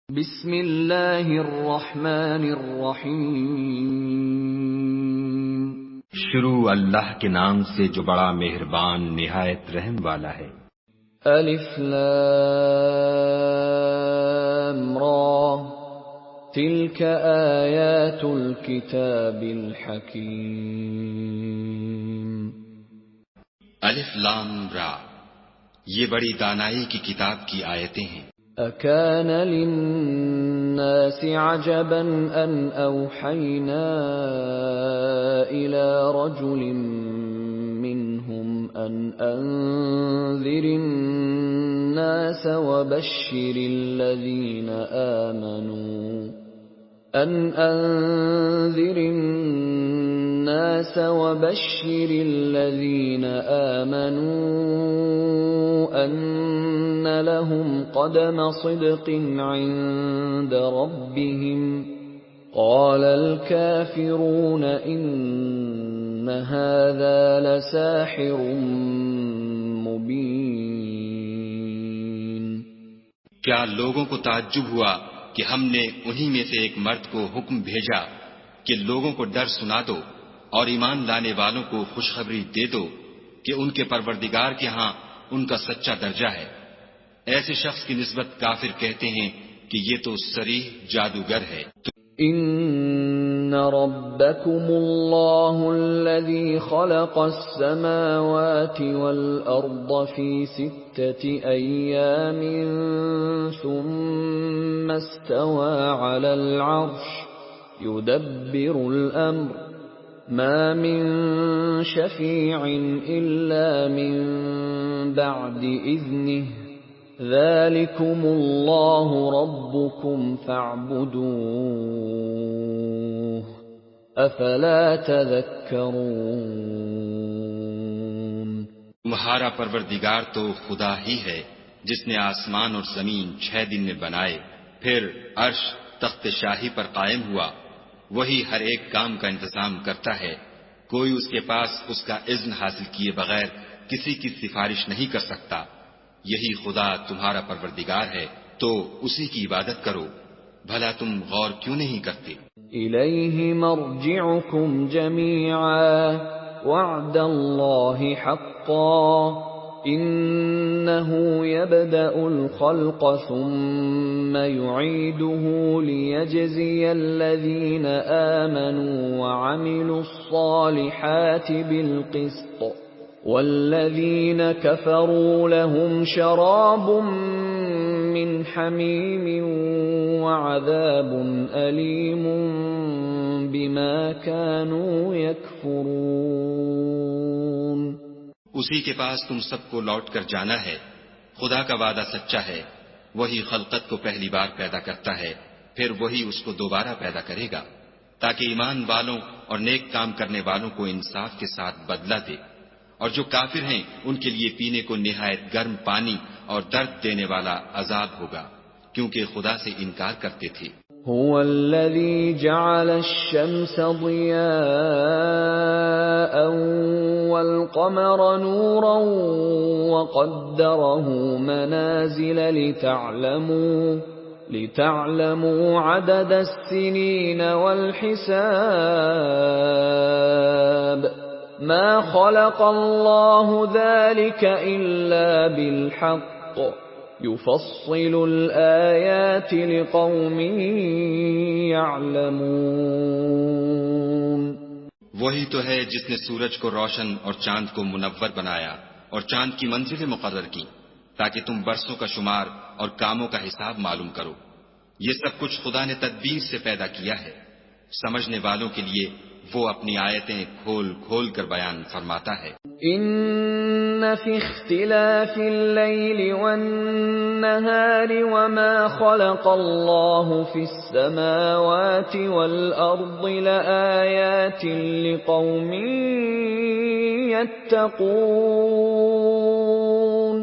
بسم اللہ الرحمن الرحیم۔ شروع اللہ کے نام سے جو بڑا مہربان نہایت رحم والا ہے۔ الف لام را تلک آیات الکتاب الحکیم۔ الف لام را، یہ بڑی دانائی کی کتاب کی آیتیں ہیں۔ اکان للناس عجبا ان اوحینا الى رجل منهم ان انذر الناس وبشر الذين آمنوا أن لهم قدم صدق عند ربهم قال الكافرون إن هذا لساحر مبين۔ کیا لوگوں کو تعجب ہوا کہ ہم نے انہی میں سے ایک مرد کو حکم بھیجا کہ لوگوں کو ڈر سنا دو اور ایمان لانے والوں کو خوشخبری دے دو کہ ان کے پروردگار کے ہاں ان کا سچا درجہ ہے۔ ایسے شخص کی نسبت کافر کہتے ہیں کہ یہ تو صریح جادوگر ہے۔ ان ربکم اللہ الذی خلق السماوات والارض فی 6 ایام ثم استوى على العرش يدبر الامر ما من شفیع الا من بعد اذنه ذلكم اللہ ربکم فاعبدوه افلا تذکرون۔ تمہارا پروردگار تو خدا ہی ہے جس نے آسمان اور زمین 6 دن میں بنائے، پھر عرش تخت شاہی پر قائم ہوا۔ وہی ہر ایک کام کا انتظام کرتا ہے، کوئی اس کے پاس اس کا اذن حاصل کیے بغیر کسی کی سفارش نہیں کر سکتا۔ یہی خدا تمہارا پروردگار ہے، تو اسی کی عبادت کرو، بھلا تم غور کیوں نہیں کرتے؟ الیہ مرجعکم جمیعا وعد اللہ حقا انه يبدأ الخلق ثم يعيده ليجزي الذين آمنوا وعملوا الصالحات بالقسط والذين كفروا لهم شراب من حميم وعذاب أليم بما كانوا يكفرون۔ اسی کے پاس تم سب کو لوٹ کر جانا ہے۔ خدا کا وعدہ سچا ہے، وہی خلقت کو پہلی بار پیدا کرتا ہے، پھر وہی اس کو دوبارہ پیدا کرے گا تاکہ ایمان والوں اور نیک کام کرنے والوں کو انصاف کے ساتھ بدلہ دے، اور جو کافر ہیں ان کے لیے پینے کو نہایت گرم پانی اور درد دینے والا عذاب ہوگا، کیونکہ خدا سے انکار کرتے تھے۔ هو الذي جعل الشمس ضياء والقمر نورا وقدره منازل لتعلموا عدد السنين والحساب ما خلق الله ذلك إلا بالحق يفصل الآيات لقوم يعلمون۔ وہی تو ہے جس نے سورج کو روشن اور چاند کو منور بنایا اور چاند کی منزلیں مقرر کی تاکہ تم برسوں کا شمار اور کاموں کا حساب معلوم کرو۔ یہ سب کچھ خدا نے تدبیر سے پیدا کیا ہے، سمجھنے والوں کے لیے وہ اپنی آیتیں کھول کھول کر بیان فرماتا ہے۔ ان فی اختلاف اللیل والنہار وما خلق اللہ فی السماوات والارض لآیات لقوم یتقون۔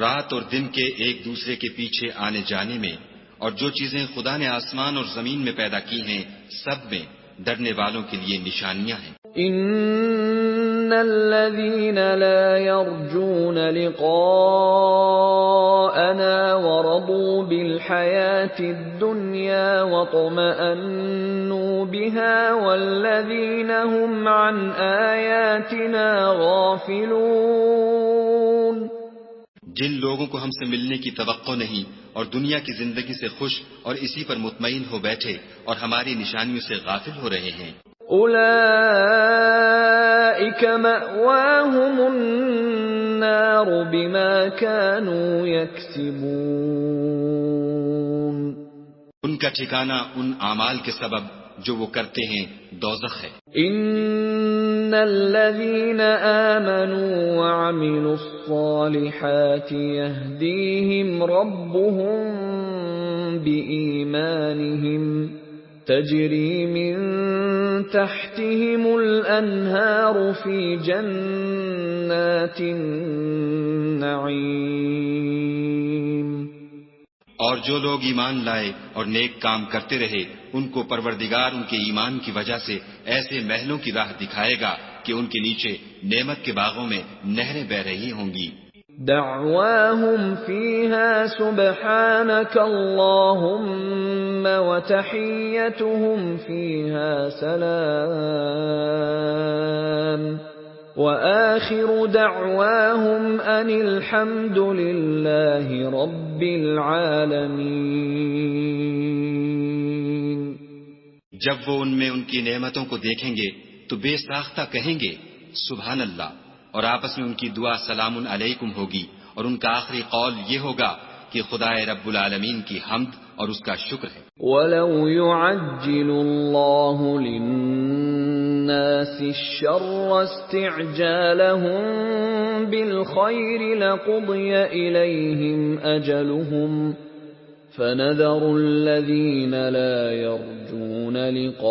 رات اور دن کے ایک دوسرے کے پیچھے آنے جانے میں اور جو چیزیں خدا نے آسمان اور زمین میں پیدا کی ہیں سب میں ڈرنے والوں کے لیے نشانیاں ہیں۔ ان الذين لا يرجون لقاءنا ورضوا بالحياة الدنيا واطمأنوا بها والذين هم عن آياتنا غافلون. جن لوگوں کو ہم سے ملنے کی توقع نہیں اور دنیا کی زندگی سے خوش اور اسی پر مطمئن ہو بیٹھے اور ہماری نشانیوں سے غافل ہو رہے ہیں، اولئک مأواہم النار بما كانوا یکسبون. ان کا ٹھکانہ ان اعمال کے سبب جو وہ کرتے ہیں دوزخ ہے. ان الذین آمنوا وعملوا الصالحات یہدیہم ربهم بإیمانہم تجری من تحتهم الانہار فی جنات النعیم. اور جو لوگ ایمان لائے اور نیک کام کرتے رہے ان کو پروردگار ان کے ایمان کی وجہ سے ایسے محلوں کی راہ دکھائے گا کہ ان کے نیچے نعمت کے باغوں میں نہریں بہ رہی ہوں گی. دعواہم فیہا سبحانک اللہم وتحیتہم فیہا سلام وآخر دعواہم ان الحمد للہ رب العالمین. جب وہ ان میں ان کی نعمتوں کو دیکھیں گے تو بے ساختہ کہیں گے سبحان اللہ، اور آپس میں ان کی دعا سلام علیکم ہوگی، اور ان کا آخری قول یہ ہوگا کہ خدا رب العالمین کی حمد اور اس کا شکر ہے. وَلَوْ يُعَجِّلُ اللَّهُ لِلنَّاسِ الشَّرَّ اسْتِعْجَالَهُم بِالْخَيْرِ لَقُضِيَ إِلَيْهِمْ أَجَلُهُمْ فَنَذَرُ الَّذِينَ لَا يَرْجُونَ لِقَاءَنَا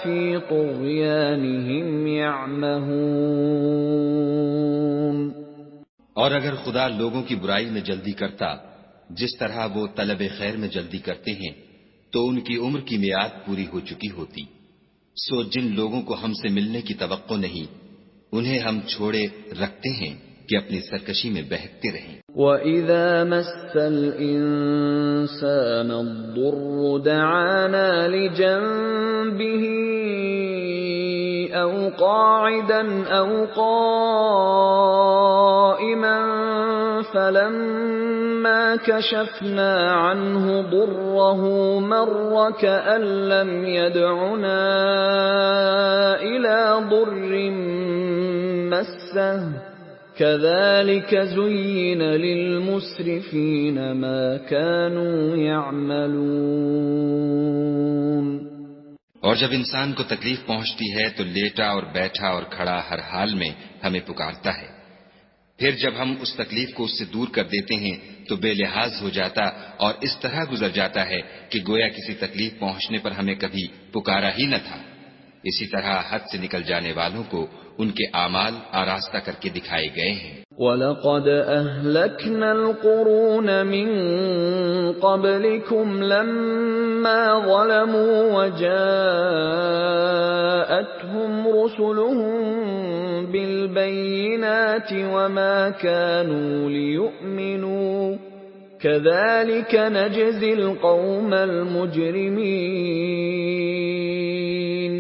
فِي طُغْيَانِهِمْ يَعْمَهُونَ. اور اگر خدا لوگوں کی برائی میں جلدی کرتا جس طرح وہ طلب خیر میں جلدی کرتے ہیں تو ان کی عمر کی میعاد پوری ہو چکی ہوتی. سو جن لوگوں کو ہم سے ملنے کی توقع نہیں انہیں ہم چھوڑے رکھتے ہیں کہ اپنی سرکشی میں بہکتے رہیں. وَإِذَا مَسَّ الْإِنسَانَ الضُّرُّ دَعَانَا لِجَنبِهِ أَوْ قَاعِدًا أَوْ قَائِمًا فَلَمَّا كَشَفْنَا عَنْهُ ضُرَّهُ مَرَّ كَأَن لَّمْ يَدْعُنَا إِلَى ضُرٍّ مَّسَّهُ كَذَلِكَ زُيِّنَ لِلْمُسْرِفِينَ مَا كَانُوا يَعْمَلُونَ. اور جب انسان کو تکلیف پہنچتی ہے تو لیٹا اور بیٹھا اور کھڑا ہر حال میں ہمیں پکارتا ہے. پھر جب ہم اس تکلیف کو اس سے دور کر دیتے ہیں تو بے لحاظ ہو جاتا اور اس طرح گزر جاتا ہے کہ گویا کسی تکلیف پہنچنے پر ہمیں کبھی پکارا ہی نہ تھا. اسی طرح حد سے نکل جانے والوں کو ان کے اعمال آراستہ کر کے دکھائے گئے ہیں. وَلَقَدْ أَهْلَكْنَا الْقُرُونَ مِنْ قَبْلِكُمْ لَمَّا ظَلَمُوا وَجَاءَتْهُمْ رُسُلُهُم بِالْبَيِّنَاتِ وَمَا كَانُوا لِيُؤْمِنُوا كَذَلِكَ نَجْزِي الْقَوْمَ الْمُجْرِمِينَ.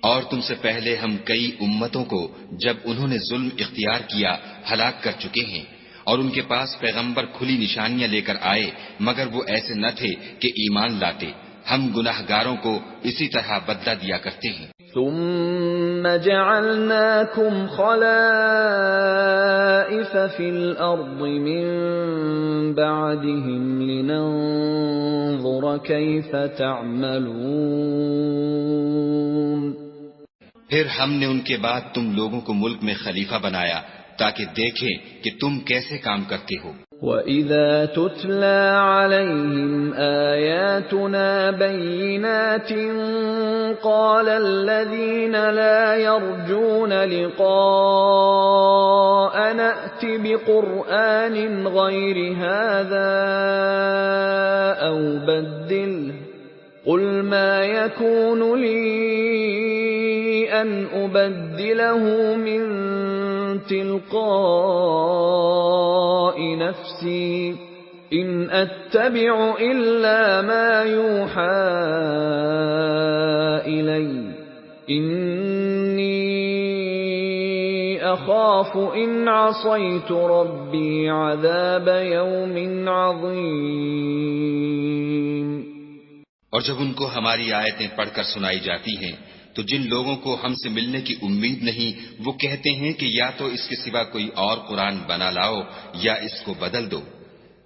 اور تم سے پہلے ہم کئی امتوں کو جب انہوں نے ظلم اختیار کیا ہلاک کر چکے ہیں، اور ان کے پاس پیغمبر کھلی نشانیاں لے کر آئے مگر وہ ایسے نہ تھے کہ ایمان لاتے. ہم گناہگاروں کو اسی طرح بدلہ دیا کرتے ہیں. ثم جعلناكم خلائف في الأرض من بعدهم لننظر كيف تعملون. پھر ہم نے ان کے بعد تم لوگوں کو ملک میں خلیفہ بنایا تاکہ دیکھیں کہ تم کیسے کام کرتے ہو. وَإِذَا تُتْلَى عَلَيْهِمْ آيَاتُنَا بَيِّنَاتٍ قَالَ الَّذِينَ لَا يَرْجُونَ لِقَاءَنَا ائْتِ بِقُرْآنٍ غَيْرِ هَذَا أَوْ بَدِّلْهُ قُلْ مَا يَكُونُ لِي أن أبدله من تلقاء نفسي إن أتبع إلا ما يوحى إلي إني أخاف إن عصيت ربي عذاب يوم عظيم۔ اور جب ان کو ہماری آیتیں پڑھ کر سنائی جاتی ہیں تو جن لوگوں کو ہم سے ملنے کی امید نہیں وہ کہتے ہیں کہ یا تو اس کے سوا کوئی اور قرآن بنا لاؤ یا اس کو بدل دو۔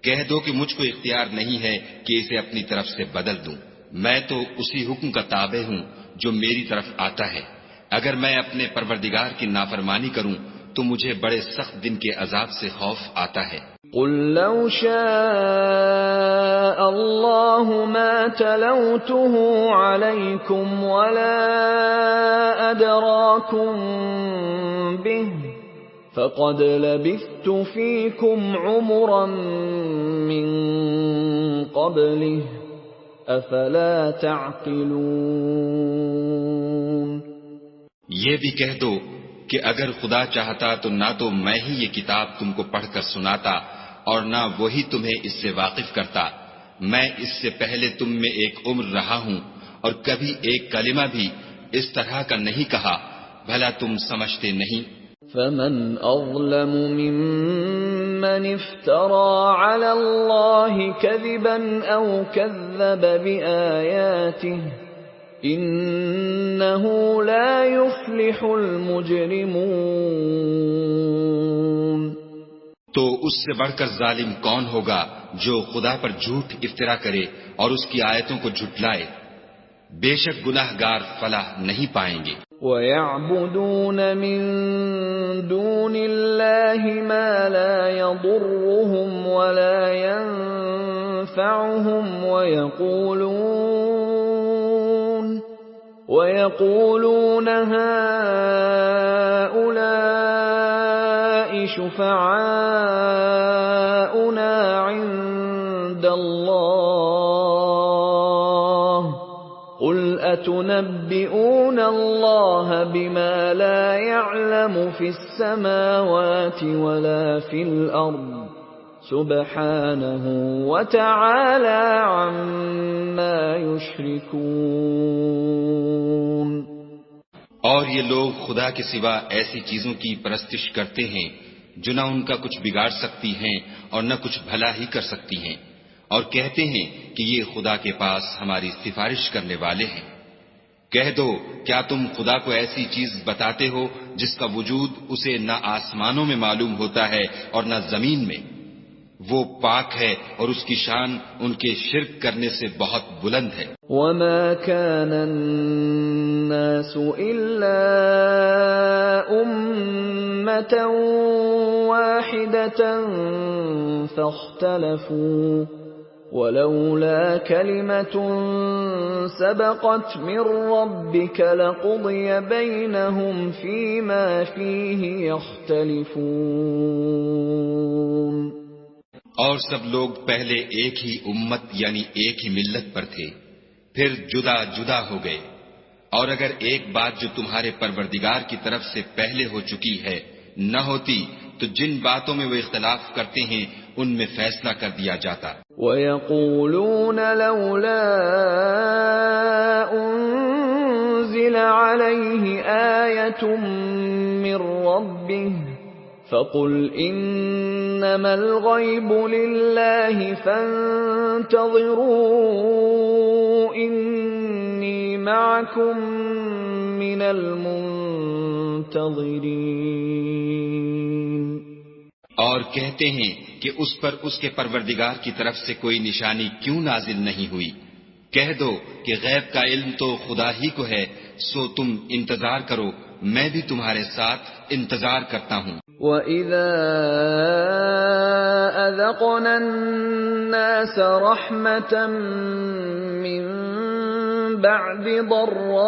کہہ دو کہ مجھ کو اختیار نہیں ہے کہ اسے اپنی طرف سے بدل دوں، میں تو اسی حکم کا تابع ہوں جو میری طرف آتا ہے۔ اگر میں اپنے پروردگار کی نافرمانی کروں تو مجھے بڑے سخت دن کے عذاب سے خوف آتا ہے۔ قل لو شاء الله ما تلوته عليكم ولا أدراكم به فقد لبثت فيكم عمرا من قبله أفلا تعقلون۔ یہ بھی کہہ دو کہ اگر خدا چاہتا تو نہ تو میں ہی یہ کتاب تم کو پڑھ کر سناتا اور نہ وہی تمہیں اس سے واقف کرتا۔ میں اس سے پہلے تم میں ایک عمر رہا ہوں اور کبھی ایک کلمہ بھی اس طرح کا نہیں کہا، بھلا تم سمجھتے نہیں؟ فمن أظلم ممن افترى على الله كذبا أو كذب بآياته إنه لا يفلح المجرمون۔ تو اس سے بڑھ کر ظالم کون ہوگا جو خدا پر جھوٹ افطرا کرے اور اس کی آیتوں کو جھٹلائے؟ بے شک گناہگار فلاح نہیں پائیں گے۔ وَيَعْبُدُونَ مِن دُونِ اللَّهِ مَا لَا يَضُرُّهُمْ وَلَا يَنفَعُهُمْ وَيَقُولُونَ هَٰؤُلَاءِ شُفَعَاؤُنَا عِندَ اللَّهِ قُلْ أَتُنَبِّئُونَ اللَّهَ بِمَا لَا يَعْلَمُ فِي السَّمَاوَاتِ وَلَا فِي الْأَرْضِ سُبْحَانَهُ وَتَعَالَى عَمَّا يُشْرِكُونَ۔ اور یہ لوگ خدا کے سوا ایسی چیزوں کی پرستش کرتے ہیں جو نہ ان کا کچھ بگاڑ سکتی ہیں اور نہ کچھ بھلا ہی کر سکتی ہیں، اور کہتے ہیں کہ یہ خدا کے پاس ہماری سفارش کرنے والے ہیں۔ کہہ دو کیا تم خدا کو ایسی چیز بتاتے ہو جس کا وجود اسے نہ آسمانوں میں معلوم ہوتا ہے اور نہ زمین میں؟ وہ پاک ہے اور اس کی شان ان کے شرک کرنے سے بہت بلند ہے۔ وَمَا كَانَ النَّاسُ إِلَّا أُمَّةً وَاحِدَةً فَاخْتَلَفُوا وَلَوْلَا كَلِمَةٌ سَبَقَتْ مِنْ رَبِّكَ لَقُضِيَ بَيْنَهُمْ فِيمَا فِيهِ يَخْتَلِفُونَ۔ اور سب لوگ پہلے ایک ہی امت یعنی ایک ہی ملت پر تھے، پھر جدا جدا ہو گئے، اور اگر ایک بات جو تمہارے پروردگار کی طرف سے پہلے ہو چکی ہے نہ ہوتی تو جن باتوں میں وہ اختلاف کرتے ہیں ان میں فیصلہ کر دیا جاتا۔ وَيَقُولُونَ لَوْلَا أُنزِلَ عَلَيْهِ آيَةٌ مِّن رَّبِّهِ فَقُلْ إِنَّمَا الْغَيْبُ لِلَّهِ فَانتَظِرُوا إِنِّي مَعَكُمْ مِنَ الْمُنتَظِرِينَ۔ اور کہتے ہیں کہ اس پر اس کے پروردگار کی طرف سے کوئی نشانی کیوں نازل نہیں ہوئی؟ کہہ دو کہ غیب کا علم تو خدا ہی کو ہے، سو تم انتظار کرو، میں بھی تمہارے ساتھ انتظار کرتا ہوں۔ وَإِذَا أَذَقْنَا النَّاسَ رَحْمَةً مِّن بَعْدِ ضَرَّاءَ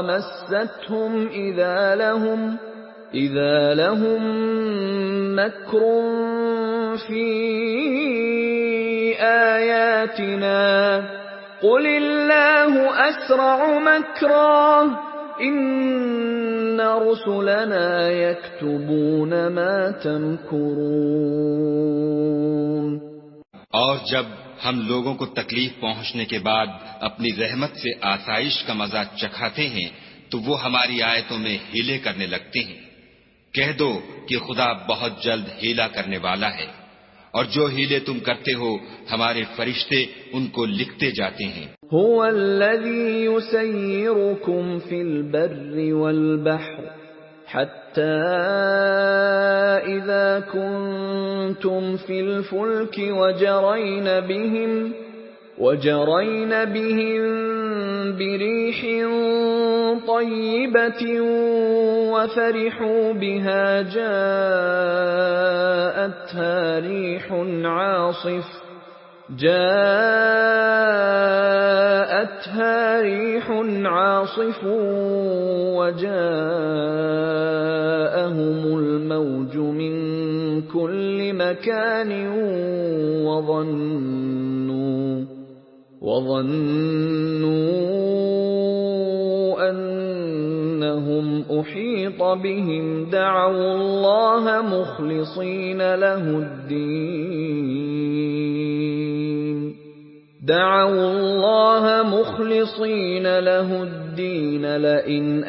مَسَّتْهُمْ إِذَا لَهُم مَّكْرٌ فِي آيَاتِنَا قل الله أسرع مكرا إن رسلنا يكتبون ما تمكرون. اور جب ہم لوگوں کو تکلیف پہنچنے کے بعد اپنی رحمت سے آسائش کا مزہ چکھاتے ہیں تو وہ ہماری آیتوں میں ہیلے کرنے لگتے ہیں. کہہ دو کہ خدا بہت جلد ہیلا کرنے والا ہے، اور جو ہیلے تم کرتے ہو ہمارے فرشتے ان کو لکھتے جاتے ہیں. هو الذي يسيركم في البر والبحر حتى إذا كنتم في الفلك وجرين بهم بريح طيبة وفرحوا بها جاءتها ريح عاصف وجاءهم الموج من كل مكان وظنوا أنهم أحيط بهم دعوا الله مخلصين له الدين لئن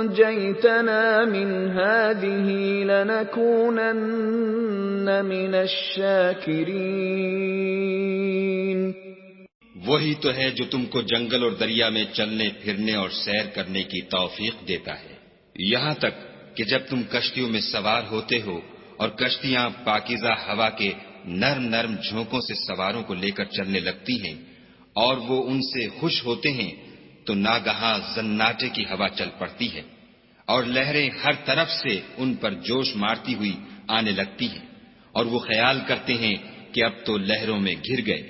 أنجيتنا من هذه لنكونن من الشاكرين. وہی تو ہے جو تم کو جنگل اور دریا میں چلنے پھرنے اور سیر کرنے کی توفیق دیتا ہے، یہاں تک کہ جب تم کشتیوں میں سوار ہوتے ہو اور کشتیاں پاکیزہ ہوا کے نرم نرم جھونکوں سے سواروں کو لے کر چلنے لگتی ہیں اور وہ ان سے خوش ہوتے ہیں تو ناگہاں زناٹے کی ہوا چل پڑتی ہے اور لہریں ہر طرف سے ان پر جوش مارتی ہوئی آنے لگتی ہیں اور وہ خیال کرتے ہیں کہ اب تو لہروں میں گر گئے.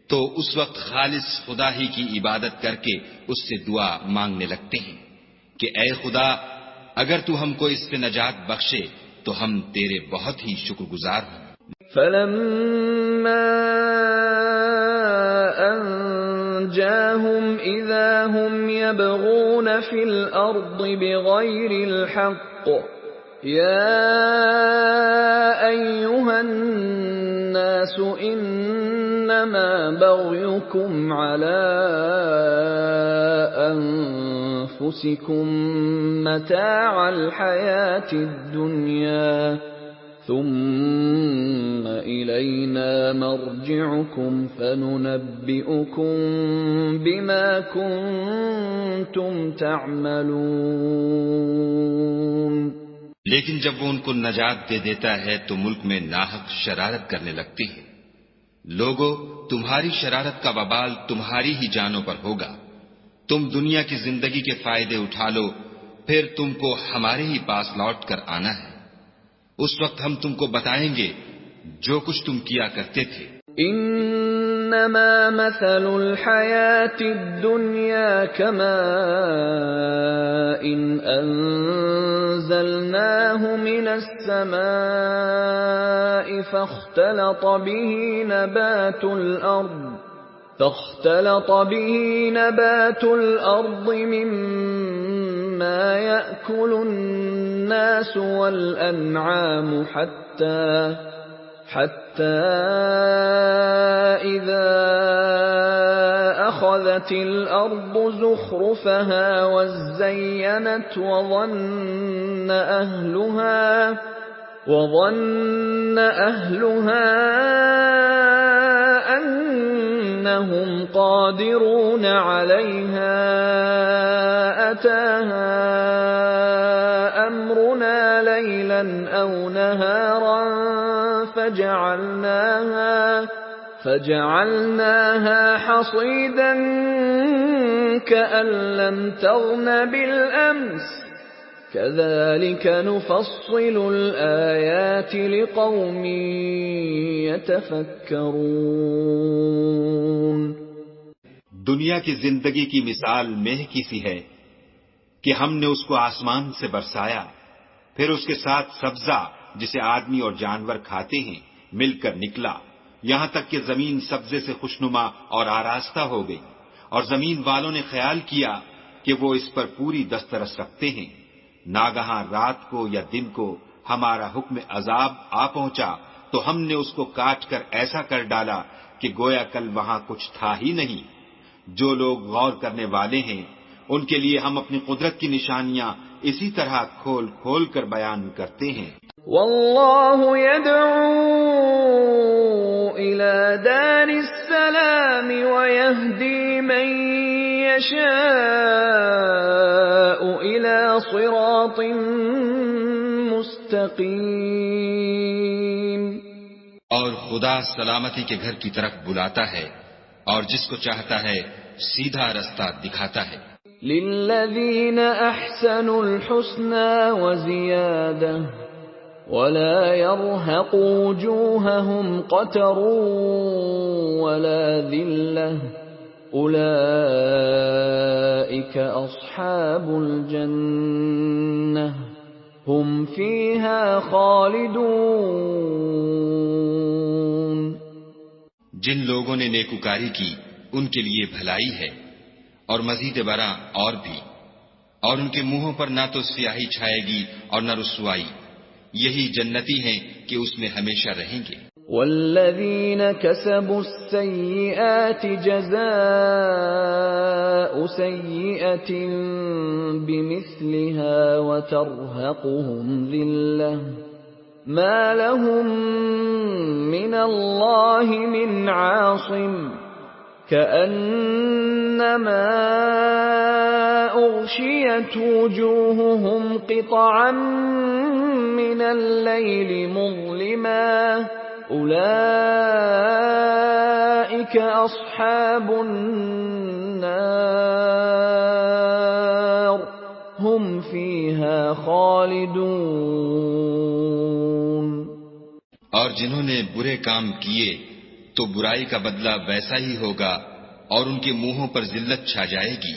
تو اس وقت خالص خدا ہی کی عبادت کر کے اس سے دعا مانگنے لگتے ہیں کہ اے خدا اگر تو ہم کو اس سے نجات بخشے تو ہم تیرے بہت ہی شکر گزار ہوں. فَلَمَّا أَنْجَاهُمْ إِذَا هُمْ يَبْغُونَ فِي الْأَرْضِ بِغَيْرِ الْحَقِّ يَا أَيُّهَا النَّاسُ إِنَّمَا بَغْيُكُمْ عَلَى أَنفُسِكُمْ مَتَاعَ الْحَيَاةِ الدُّنْيَا ثم إلينا مرجعكم فننبئكم بما كنتم تعملون. لیکن جب وہ ان کو نجات دے دیتا ہے تو ملک میں ناحق شرارت کرنے لگتے ہیں. لوگو تمہاری شرارت کا وبال تمہاری ہی جانوں پر ہوگا. تم دنیا کی زندگی کے فائدے اٹھا لو پھر تم کو ہمارے ہی پاس لوٹ کر آنا ہے. اس وقت ہم تم کو بتائیں گے جو کچھ تم کیا کرتے تھے. انما مثل الحیات الدنیا كماء انزلناه من السماء فاختلط به نبات الأرض مما يأكل الناس والأنعام حتى إذا أخذت الأرض زخرفها وزينت وظن أهلها أنهم قادرون عليها أتاها أمرنا ليلا أو نهارا فجعلناها حصيدا كأن لم تغن بالأمس كذلك نفصل الآيات لقوم يتفكرون. دنیا کی زندگی کی مثال مہ کی سی ہے کہ ہم نے اس کو آسمان سے برسایا، پھر اس کے ساتھ سبزہ جسے آدمی اور جانور کھاتے ہیں مل کر نکلا، یہاں تک کہ زمین سبزے سے خوشنما اور آراستہ ہو گئی، اور زمین والوں نے خیال کیا کہ وہ اس پر پوری دسترس رکھتے ہیں۔ ناگہاں رات کو یا دن کو ہمارا حکم عذاب آ پہنچا تو ہم نے اس کو کاٹ کر ایسا کر ڈالا کہ گویا کل وہاں کچھ تھا ہی نہیں۔ جو لوگ غور کرنے والے ہیں ان کے لیے ہم اپنی قدرت کی نشانیاں اسی طرح کھول کھول کر بیان کرتے ہیں۔ واللہ يدعو إلى دار السلام ويهدي من يشاء إلى صراط مستقیم۔ اور خدا سلامتی کے گھر کی طرف بلاتا ہے اور جس کو چاہتا ہے سیدھا رستہ دکھاتا ہے۔ للذین احسنوا الحسنى وزیادہ ولا يرهق وجوههم قتر ولا ذلة أولئك أصحاب الجنة هم فيها خالدون۔ جن لوگوں نے نیکوکاری کی ان کے لیے بھلائی ہے اور مزید برآں اور بھی، اور ان کے منہوں پر نہ تو سیاہی چھائے گی اور نہ رسوائی، یہی جنتی ہیں کہ اس میں ہمیشہ رہیں گے۔ والذین کسبوا السیئات جزاء سیئة بمثلها وترهقهم ذلة ما لهم من اللہ من عاصم كأنما أغشيت وجوههم قطعا من الليل مظلما أولئك أصحاب النار هم فيها خالدون۔ اور جنہوں نے برے کام کیے تو برائی کا بدلہ ویسا ہی ہوگا اور ان کے منہوں پر ذلت چھا جائے گی،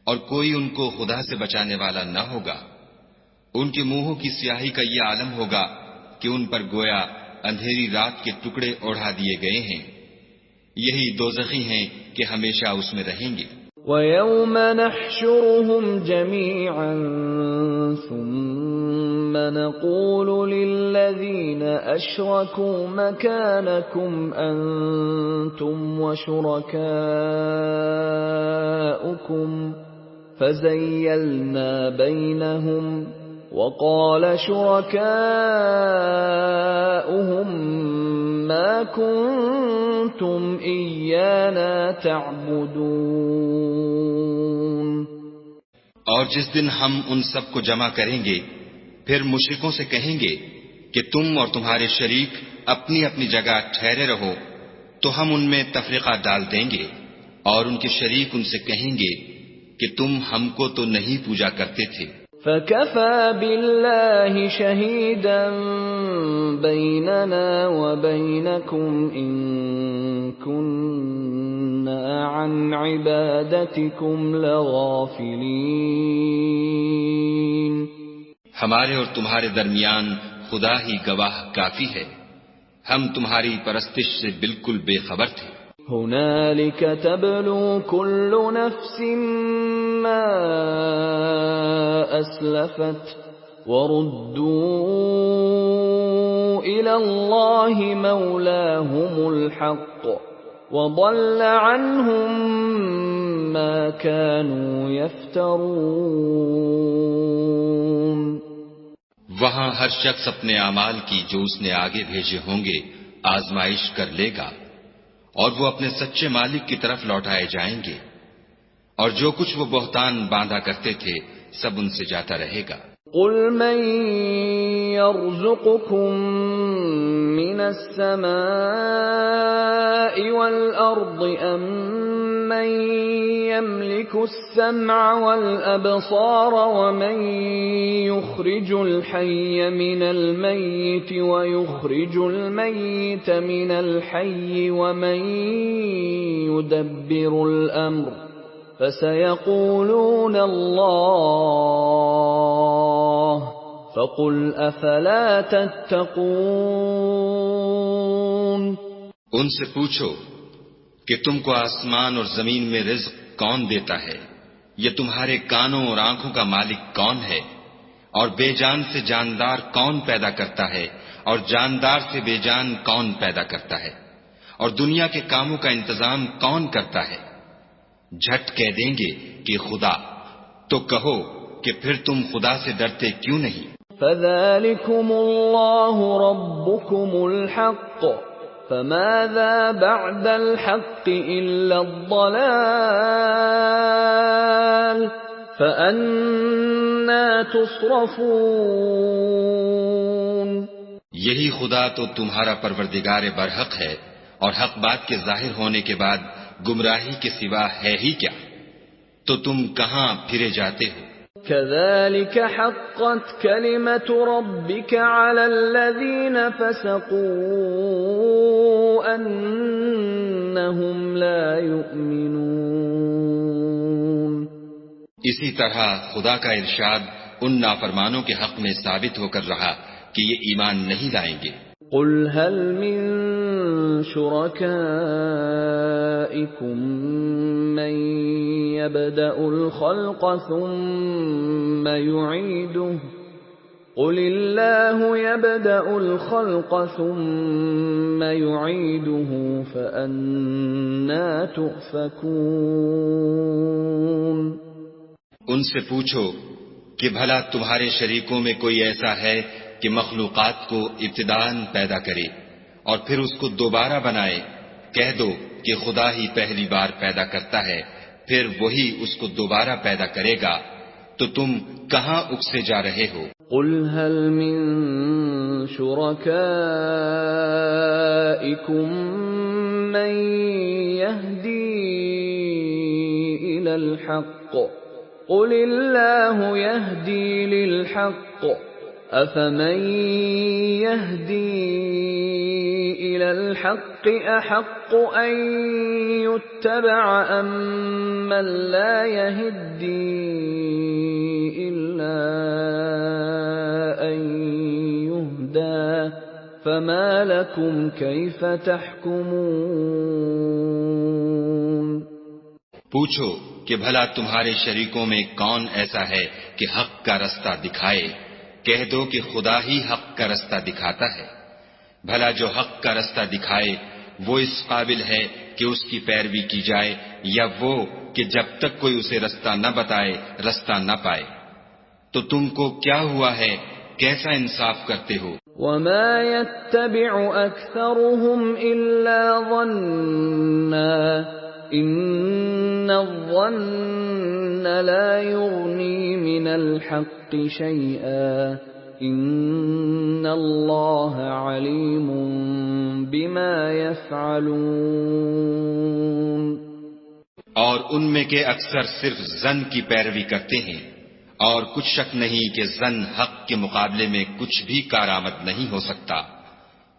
اور کوئی ان کو خدا سے بچانے والا نہ ہوگا۔ ان کے منہوں کی سیاہی کا یہ عالم ہوگا کہ ان پر گویا اندھیری رات کے ٹکڑے اوڑھا دیے گئے ہیں، یہی دوزخی ہیں کہ ہمیشہ اس میں رہیں گے۔ وَيَوْمَ نَحْشُرُهُمْ جَمِيعًا ثُمَّ نَقُولُ لِلَّذِينَ أَشْرَكُوا مَكَانَكُمْ أَنْتُمْ وَشُرَكَاؤُكُمْ فَزَيَّلْنَا بَيْنَهُمْ وَقَالَ شُرَكَاؤُهُمْ مَا كُنْتُمْ إِيَّانَا تَعْبُدُونَ۔ اور جس دن ہم ان سب کو جمع کریں گے پھر مشرکوں سے کہیں گے کہ تم اور تمہارے شریک اپنی اپنی جگہ ٹھہرے رہو، تو ہم ان میں تفریقہ ڈال دیں گے، اور ان کے شریک ان سے کہیں گے کہ تم ہم کو تو نہیں پوجا کرتے تھے۔ فَكَفَى بِاللَّهِ شَهِيدًا بَيْنَنَا وَبَيْنَكُمْ إِن كُنَّا عَنْ عِبَادَتِكُمْ لَغَافِلِينَ۔ ہمارے اور تمہارے درمیان خدا ہی گواہ کافی ہے، ہم تمہاری پرستش سے بالکل بے خبر تھے۔ هُنَالِكَ تَبْلُو كُلُّ نَفْسٍ مَّا أَسْلَفَتْ وَرُدُّوا إِلَى اللَّهِ مَوْلَاهُمُ الْحَقِّ وَضَلَّ عَنْهُم مَّا كَانُوا يَفْتَرُونَ۔ وہاں ہر شخص اپنے اعمال کی جو اس نے آگے بھیجے ہوں گے آزمائش کر لے گا، اور وہ اپنے سچے مالک کی طرف لوٹائے جائیں گے، اور جو کچھ وہ بہتان باندھا کرتے تھے سب ان سے جاتا رہے گا۔ قُلْ مَن يَرْزُقُكُم مِّنَ السَّمَاءِ وَالْأَرْضِ أَمَّن يَمْلِكُ السَّمْعَ وَالْأَبْصَارَ وَمَن يُخْرِجُ الْحَيَّ مِنَ الْمَيِّتِ وَيُخْرِجُ الْمَيِّتَ مِنَ الْحَيِّ وَمَن يُدَبِّرُ الْأَمْرَ فَسَيَقُولُونَ اللَّهُ فَقُلْ أَفَلَا تَتَّقُونَ۔ ان سے پوچھو کہ تم کو آسمان اور زمین میں رزق کون دیتا ہے؟ یہ تمہارے کانوں اور آنکھوں کا مالک کون ہے؟ اور بے جان سے جاندار کون پیدا کرتا ہے؟ اور جاندار سے بے جان کون پیدا کرتا ہے؟ اور دنیا کے کاموں کا انتظام کون کرتا ہے؟ جھٹ کہہ دیں گے کہ خدا، تو کہو کہ پھر تم خدا سے ڈرتے کیوں نہیں؟ فَذَلِكُمُ اللَّهُ رَبُّكُمُ الْحَقُّ فَمَاذَا بَعْدَ الْحَقِّ إِلَّا الضَّلَالُ فَأَنَّى تُصْرَفُونَ۔ یہی خدا تو تمہارا پروردگار برحق ہے، اور حق بات کے ظاہر ہونے کے بعد گمراہی کے سوا ہے ہی کیا؟ تو تم کہاں پھرے جاتے ہو؟ كَذَلِكَ حَقَّتْ كَلِمَةُ رَبِّكَ عَلَى الَّذِينَ فَسَقُوا أَنَّهُمْ لَا يُؤْمِنُونَ۔ اسی طرح خدا کا ارشاد ان نافرمانوں کے حق میں ثابت ہو کر رہا کہ یہ ایمان نہیں لائیں گے۔ قُلْ هَلْ مِن شُرَكَائِكُم مَّن يَبْدَأُ الْخَلْقَ ثُمَّ يُعِيدُهُ قُلِ اللَّهُ يَبْدَأُ الْخَلْقَ ثُمَّ يُعِيدُهُ فَأَنَّى تُؤْفَكُونَ۔ ان سے پوچھو کہ بھلا تمہارے شریکوں میں کوئی ایسا ہے کہ مخلوقات کو ابتداءً پیدا کرے اور پھر اس کو دوبارہ بنائے؟ کہہ دو کہ خدا ہی پہلی بار پیدا کرتا ہے، پھر وہی اس کو دوبارہ پیدا کرے گا، تو تم کہاں اکسے جا رہے ہو؟ قُلْ هَلْ مِن شُرَكَائِكُم مَّن يَهْدِي إِلَى الْحَقِّ قُلِ اللَّهُ يَهْدِي لِلْحَقِّ أَفَمَن يَهْدِي إِلَى الْحَقِّ أَحَقُّ أَن يُتَّبَعَ أَمَّن لَّا يَهْدِي إِلَّا أَن يُهْدَىٰ فَمَا لَكُمْ كَيْفَ تَحْكُمُونَ۔ پوچھو کہ بھلا تمہارے شریکوں میں کون ایسا ہے کہ حق کا رستہ دکھائے؟ کہہ دو کہ خدا ہی حق کا رستہ دکھاتا ہے۔ بھلا جو حق کا رستہ دکھائے وہ اس قابل ہے کہ اس کی پیروی کی جائے، یا وہ کہ جب تک کوئی اسے رستہ نہ بتائے رستہ نہ پائے؟ تو تم کو کیا ہوا ہے؟ کیسا انصاف کرتے ہو؟ وَمَا يَتَّبِعُ أَكْثَرُهُمْ إِلَّا ظَنًّا إِنَّ الظَّنَّ لَا يُغْنِي مِنَ الْحَقِّ شَيْئًا إِنَّ اللَّهَ عَلِيمٌ بِمَا يَفْعَلُونَ۔ اور ان میں کے اکثر صرف ظن کی پیروی کرتے ہیں، اور کچھ شک نہیں کہ ظن حق کے مقابلے میں کچھ بھی کارآمد نہیں ہو سکتا۔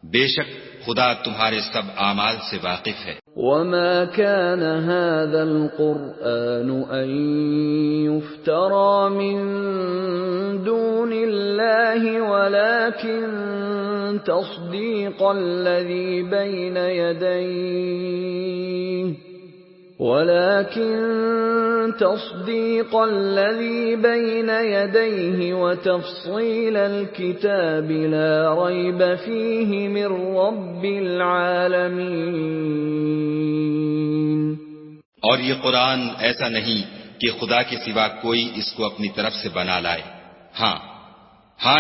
بے شک خدا تمہارے سب اعمال سے واقف ہے۔ وَمَا كَانَ هَذَا الْقُرْآنُ أَن يُفْتَرَىٰ مِن دُونِ اللَّهِ وَلَٰكِن تَصْدِيقَ الَّذِي بَيْنَ يَدَيْهِ وَتَفْصِيلَ الْكِتَابِ لَا رَيْبَ فِيهِ مِن رَّبِّ الْعَالَمِينَ۔ اور یہ قرآن ایسا نہیں کہ خدا کے سوا کوئی اس کو اپنی طرف سے بنا لائے۔ ہاں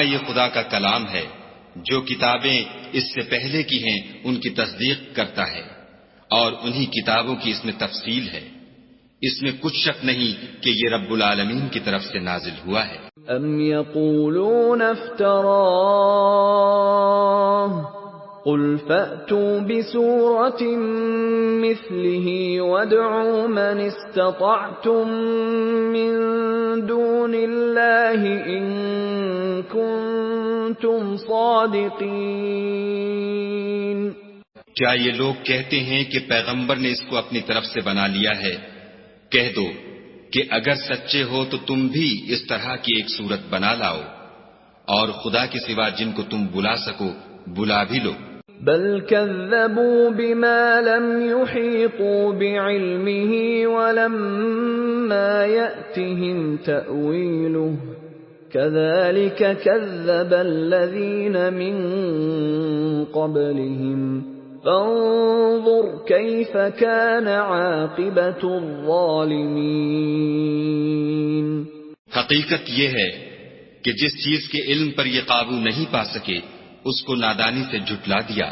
یہ خدا کا کلام ہے، جو کتابیں اس سے پہلے کی ہیں ان کی تصدیق کرتا ہے، اور انہی کتابوں کی اس میں تفصیل ہے۔ اس میں کچھ شک نہیں کہ یہ رب العالمین کی طرف سے نازل ہوا ہے۔ ام یقولون افتراہ قل فأتوا بسورة مثله وادعوا من استطعتم من دون الله إن كنتم صادقين۔ کیا یہ لوگ کہتے ہیں کہ پیغمبر نے اس کو اپنی طرف سے بنا لیا ہے؟ کہہ دو کہ اگر سچے ہو تو تم بھی اس طرح کی ایک صورت بنا لاؤ، اور خدا کے سوا جن کو تم بلا سکو بلا بھی لو۔ بل كذبوا بما لم يحيطوا بعلمه ولما يأتهم تأويله كذلك كذب الذين من قبلهم فانظر كيف كان عاقبة الظالمين. حقیقت یہ ہے کہ جس چیز کے علم پر یہ قابو نہیں پا سکے اس کو نادانی سے جھٹلا دیا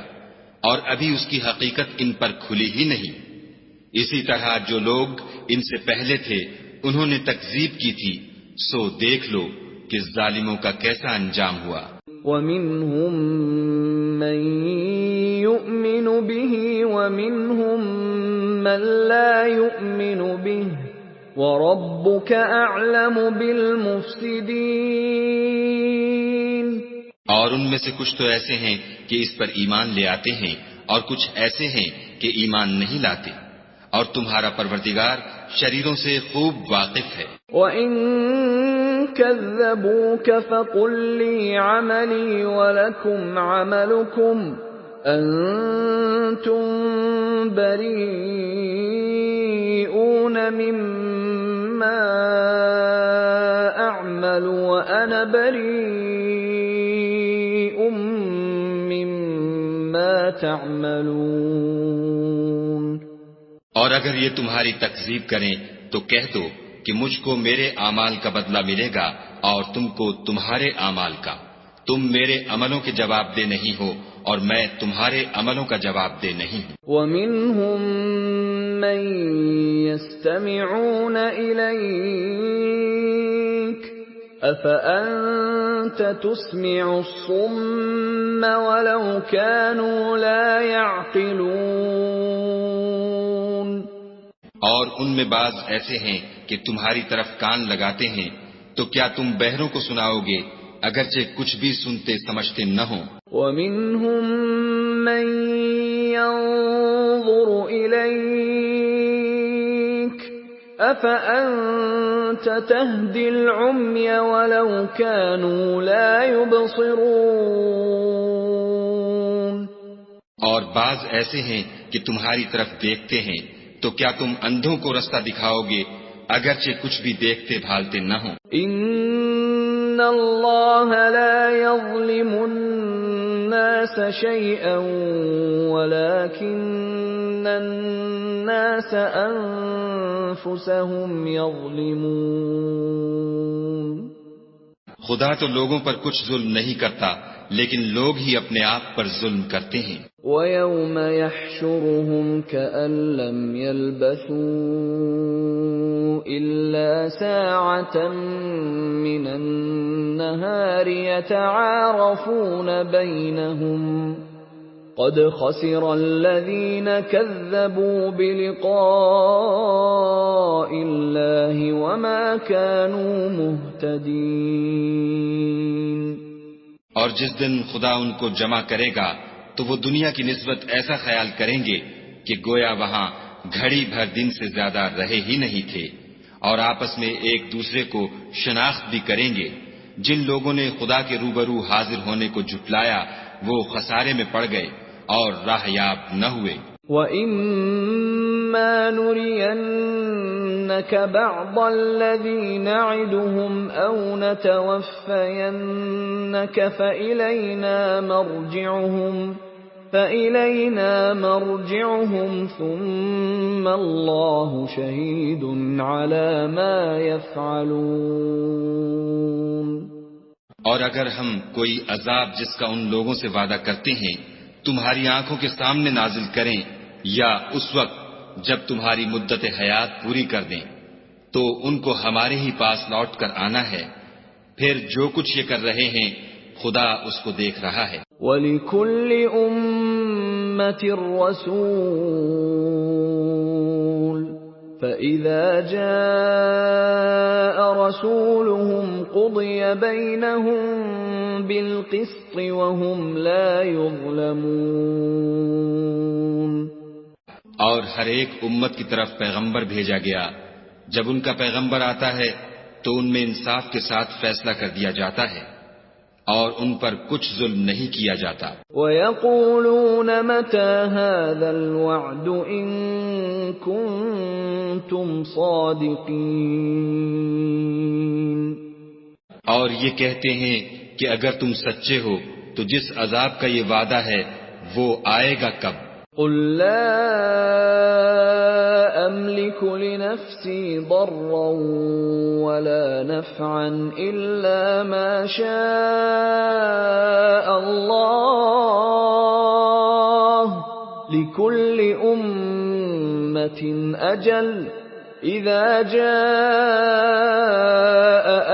اور ابھی اس کی حقیقت ان پر کھلی ہی نہیں. اسی طرح جو لوگ ان سے پہلے تھے انہوں نے تکذیب کی تھی، سو دیکھ لو کہ ظالموں کا کیسا انجام ہوا. وَمِنْهُمْ مَنْ يُؤْمِنُ بِهِ وَمِنْهُمْ مَنْ لَا يُؤْمِنُ بِهِ وَرَبُّكَ أَعْلَمُ بِالْمُفْسِدِينَ. اور ان میں سے کچھ تو ایسے ہیں کہ اس پر ایمان لے آتے ہیں اور کچھ ایسے ہیں کہ ایمان نہیں لاتے، اور تمہارا پروردگار شریروں سے خوب واقف ہے. وَإِن كَذَّبُوكَ فَقُل لِّي عَمَلِي وَلَكُمْ عَمَلُكُمْ أَنتُم بَرِيئُونَ مِمَّا أَعْمَلُ وَأَنَا بَرِيءٌ مِّمَّا تَعْمَلُونَ. اور اگر یہ تمہاری تکذیب کریں تو کہہ دو کہ مجھ کو میرے اعمال کا بدلہ ملے گا اور تم کو تمہارے اعمال کا. تم میرے عملوں کے جواب دہ نہیں ہو اور میں تمہارے عملوں کا جواب دہ نہیں ہوں. وَمِنْهُمْ مَنْ يَسْتَمِعُونَ إِلَيْكَ أَفَأَنْتَ تُسْمِعُ الصُّمَّ وَلَوْ كَانُوا لَا يَعْقِلُونَ. اور ان میں بعض ایسے ہیں کہ تمہاری طرف کان لگاتے ہیں، تو کیا تم بہروں کو سناؤ گے اگرچہ کچھ بھی سنتے سمجھتے نہ ہوں. وَمِنْهُمْ مَنْ يَنظُرُ إِلَيْكَ أَفَأَنْتَ تَهْدِي الْعُمْيَ وَلَوْ كَانُوا لَا يُبْصِرُونَ. اور بعض ایسے ہیں کہ تمہاری طرف دیکھتے ہیں، تو کیا تم اندھوں کو رستہ دکھاؤ گے اگرچہ کچھ بھی دیکھتے بھالتے نہ ہوں. إِنَّ اللَّهَ لَا يَظْلِمُ النَّاسَ شَيْئًا وَلَكِنَّ النَّاسَ أَنفُسَهُمْ يَظْلِمُونَ. خدا تو لوگوں پر کچھ ظلم نہیں کرتا لیکن لوگ ہی اپنے آپ پر ظلم کرتے ہیں. وَيَوْمَ يَحْشُرُهُمْ كَأَن لَّمْ يَلْبَثُوا إِلَّا سَاعَةً مِّنَ النَّهَارِ يَتَعَارَفُونَ بَيْنَهُمْ قَدْ خَسِرَ الَّذِينَ كَذَّبُوا بِلِقَاءِ اللَّهِ وَمَا كَانُوا مُهْتَدِينَ. اور جس دن خدا ان کو جمع کرے گا تو وہ دنیا کی نسبت ایسا خیال کریں گے کہ گویا وہاں گھڑی بھر دن سے زیادہ رہے ہی نہیں تھے، اور آپس میں ایک دوسرے کو شناخت بھی کریں گے. جن لوگوں نے خدا کے روبرو حاضر ہونے کو جھٹلایا وہ خسارے میں پڑ گئے اور راہ یاب نہ ہوئے. وَإِمَّا نُرِيَنَّكَ بَعْضَ الَّذِي نَعِدُهُمْ أَوْ نَتَوَفَّيَنَّكَ فَإِلَيْنَا مَرْجِعُهُمْ ثُمَّ اللَّهُ شَهِيدٌ عَلَى مَا يَفْعَلُونَ. اور اگر ہم کوئی عذاب جس کا ان لوگوں سے وعدہ کرتے ہیں تمہاری آنکھوں کے سامنے نازل کریں یا اس وقت جب تمہاری مدت حیات پوری کر دیں تو ان کو ہمارے ہی پاس لوٹ کر آنا ہے، پھر جو کچھ یہ کر رہے ہیں خدا اس کو دیکھ رہا ہے. وَلِكُلِّ أُمَّةٍ رَسُولٌ فَإِذَا جَاءَ رَسُولُهُمْ قُضِيَ بَيْنَهُم بِالْقِسْطِ وَهُمْ لَا يُظْلَمُونَ. اور ہر ایک امت کی طرف پیغمبر بھیجا گیا، جب ان کا پیغمبر آتا ہے تو ان میں انصاف کے ساتھ فیصلہ کر دیا جاتا ہے اور ان پر کچھ ظلم نہیں کیا جاتا۔ وَيَقُولُونَ مَتَى هَذَا الْوَعْدُ إِن كُنتُمْ صَادِقِينَ، اور یہ کہتے ہیں کہ اگر تم سچے ہو تو جس عذاب کا یہ وعدہ ہے وہ آئے گا کب؟ قُل لَّا أَمْلِكُ لِنَفْسِي ضَرًّا وَلَا نَفْعًا إِلَّا مَا شَاءَ اللَّهُ ۗ لِكُلِّ أُمَّةٍ أَجَلٌ ۖ إِذَا جَاءَ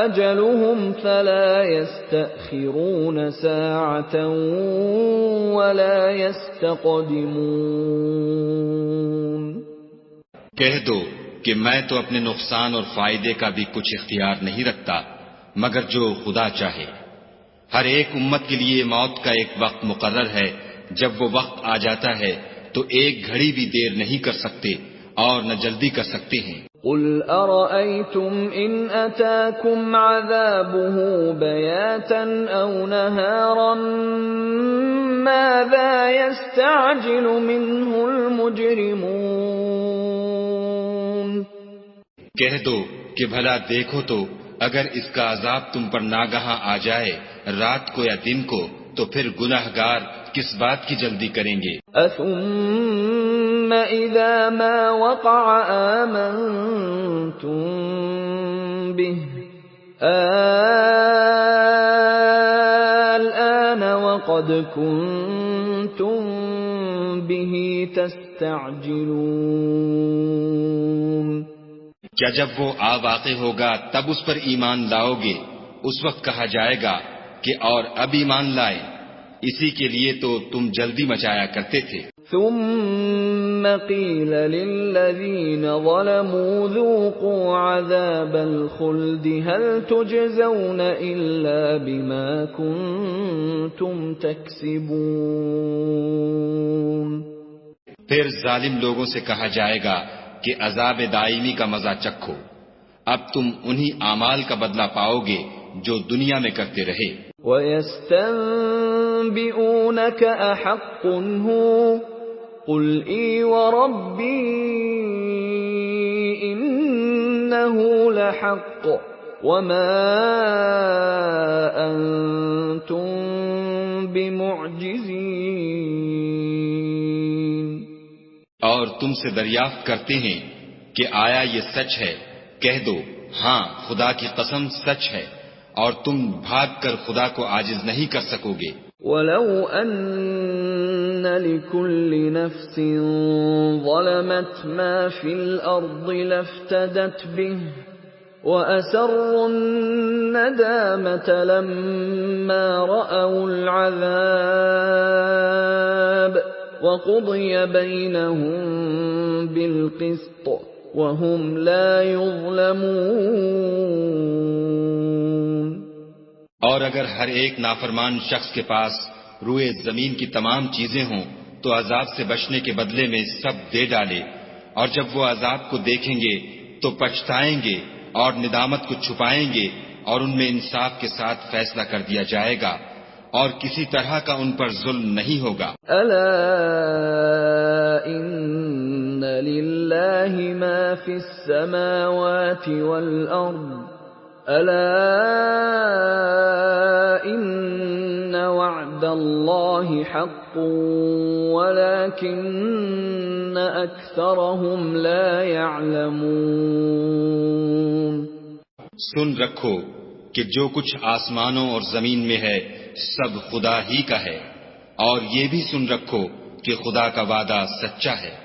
أَجَلُهُمْ فَلَا يَسْتَأْخِرُونَ سَاعَةً وَلَا يَسْتَقْدِمُونَ۔ کہہ دو کہ میں تو اپنے نقصان اور فائدے کا بھی کچھ اختیار نہیں رکھتا مگر جو خدا چاہے۔ ہر ایک امت کے لیے موت کا ایک وقت مقرر ہے، جب وہ وقت آ جاتا ہے تو ایک گھڑی بھی دیر نہیں کر سکتے اور نہ جلدی کر سکتے ہیں۔ قُلْ أَرَأَيْتُمْ إِنْ أَتَاكُمْ عَذَابُهُ بَيَاتًا أَوْ نَهَارًا مَاذَا يَسْتَعْجِلُ مِنْهُ الْمُجْرِمُونَ۔ کہہ دو کہ بھلا دیکھو تو اگر اس کا عذاب تم پر ناگہاں آ جائے رات کو یا دن کو تو پھر گناہگار کس بات کی جلدی کریں گے؟ ثُمَّ إِذَا مَا وَقَعَ آمَنْتُمْ بِهِ الْآنَ وَقَدْ كُنْتُمْ بِهِ تَسْتَعْجِلُونَ۔ کیا جب وہ آ واقع ہوگا تب اس پر ایمان لاؤ گے؟ اس وقت کہا جائے گا کہ اور اب ایمان لائے، اسی کے لیے تو تم جلدی مچایا کرتے تھے۔ ثم قيل للذين ظلموا ذوقوا عذاب الخلد هل تجزون إلا بما كنتم تكسبون۔ پھر ظالم لوگوں سے کہا جائے گا کہ عذاب دائمی کا مزہ چکھو، اب تم انہی اعمال کا بدلہ پاؤ گے جو دنیا میں کرتے رہے۔ وَيَسْتَنبِئُونَكَ أَحَقٌّ هُوَ قُلْ إِي وَرَبِّي إِنَّهُ لَحَقٌّ وَمَا أَنْتُمْ بِمُعْجِزِينَ۔ اور تم سے دریافت کرتے ہیں کہ آیا یہ سچ ہے؟ کہہ دو ہاں خدا کی قسم سچ ہے، اور تم بھاگ کر خدا کو عاجز نہیں کر سکو گے۔ وَلَوْ أَنَّ لِكُلِّ نَفْسٍ ظَلَمَتْ مَا فِي الْأَرْضِ لَافْتَدَتْ بِهِ وَأَسَرُّوا النَّدَامَةَ لَمَّا رَأَوُا الْعَذَابَ وَقُضِيَ بَيْنَهُم بِالْقِسْطِ وَهُمْ لَا يُظْلَمُونَ۔ اور اگر ہر ایک نافرمان شخص کے پاس روئے زمین کی تمام چیزیں ہوں تو عذاب سے بچنے کے بدلے میں سب دے ڈالے، اور جب وہ عذاب کو دیکھیں گے تو پچھتائیں گے اور ندامت کو چھپائیں گے، اور ان میں انصاف کے ساتھ فیصلہ کر دیا جائے گا، اور کسی طرح کا ان پر ظلم نہیں ہوگا۔ أَلَا إِنَّ لِلَّهِ مَا فِي السَّمَاوَاتِ وَالْأَرْضِ أَلَا إِنَّ وَعْدَ اللَّهِ حَقٌّ وَلَكِنَّ أَكْثَرَهُمْ لَا يَعْلَمُونَ۔ سن رکھو کہ جو کچھ آسمانوں اور زمین میں ہے سب خدا ہی کا ہے، اور یہ بھی سن رکھو کہ خدا کا وعدہ سچا ہے،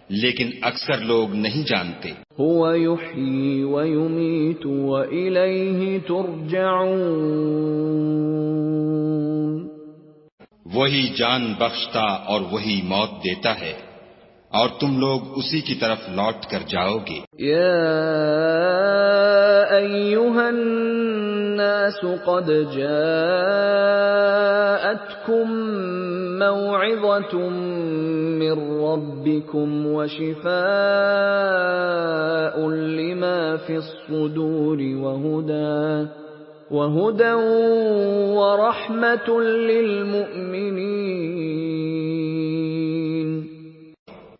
لیکن اکثر لوگ نہیں جانتے۔ هو يحيي ويميت وإليه ترجعون۔ وہی جان بخشتا اور وہی موت دیتا ہے، اور تم لوگ اسی کی طرف لوٹ کر جاؤ گے۔ يا أيها الناس قد جاءتكم موعظة من ربكم وشفاء لما في الصدور وَهُدًى وَرَحْمَةٌ لِّلْمُؤْمِنِينَ۔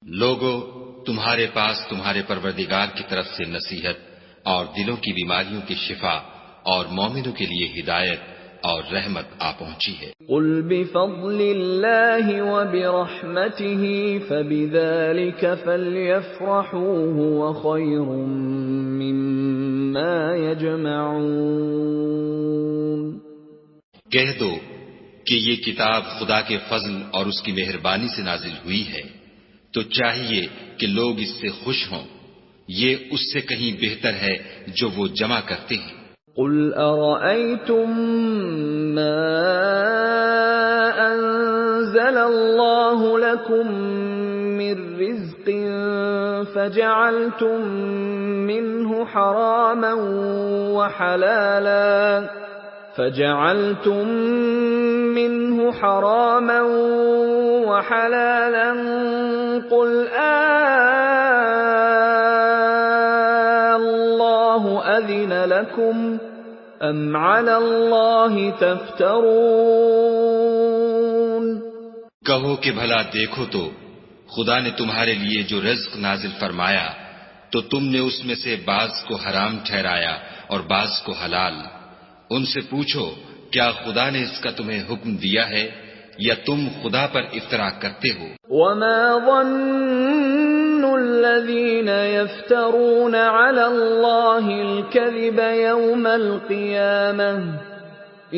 لوگو، تمہارے پاس تمہارے پروردگار کی طرف سے نصیحت اور دلوں کی بیماریوں کی شفا اور مومنوں کے لیے ہدایت اور رحمت آ پہنچی ہے۔ قُلْ بِفَضْلِ اللَّهِ وَبِرَحْمَتِهِ فَبِذَلِكَ فَلْيَفْرَحُوا هُوَ خَيْرٌ مِّمَّا يَجْمَعُونَ۔ کہہ دو کہ یہ کتاب خدا کے فضل اور اس کی مہربانی سے نازل ہوئی ہے، تو چاہیے کہ لوگ اس سے خوش ہوں، یہ اس سے کہیں بہتر ہے جو وہ جمع کرتے ہیں۔ قُلْ أَرَأَيْتُم مَّا أَنزَلَ اللَّهُ لَكُم مِّن رِّزْقٍ فَجَعَلْتُم مِّنْهُ حَرَامًا وَحَلَالًا قُلْ اللَّهُ أَذِنَ لَكُمْ أَمْ عَلَى اللَّهِ تَفْتَرُونَ۔ کہو کہ بھلا دیکھو تو خدا نے تمہارے لیے جو رزق نازل فرمایا تو تم نے اس میں سے بعض کو حرام ٹھہرایا اور بعض کو حلال۔ ان سے پوچھو کیا خدا نے اس کا تمہیں حکم دیا ہے یا تم خدا پر افترا کرتے ہو؟ وَمَا ظَنُّ الَّذِينَ يَفْتَرُونَ عَلَى اللَّهِ الْكَذِبَ يَوْمَ الْقِيَامَةِ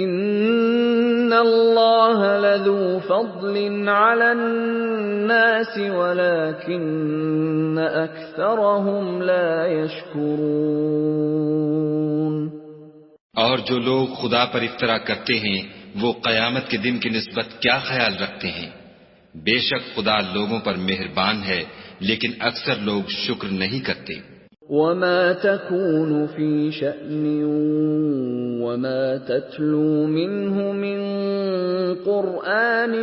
إِنَّ اللَّهَ لَذُو فَضْلٍ عَلَى النَّاسِ وَلَكِنَّ أَكْثَرَهُمْ لَا يَشْكُرُونَ۔ اور جو لوگ خدا پر افترا کرتے ہیں وہ قیامت کے دن کی نسبت کیا خیال رکھتے ہیں؟ بے شک خدا لوگوں پر مہربان ہے لیکن اکثر لوگ شکر نہیں کرتے۔ وَمَا تَكُونُ فِي شَأْنٍ وَمَا تَتْلُو مِنْهُ مِنْ قُرْآنٍ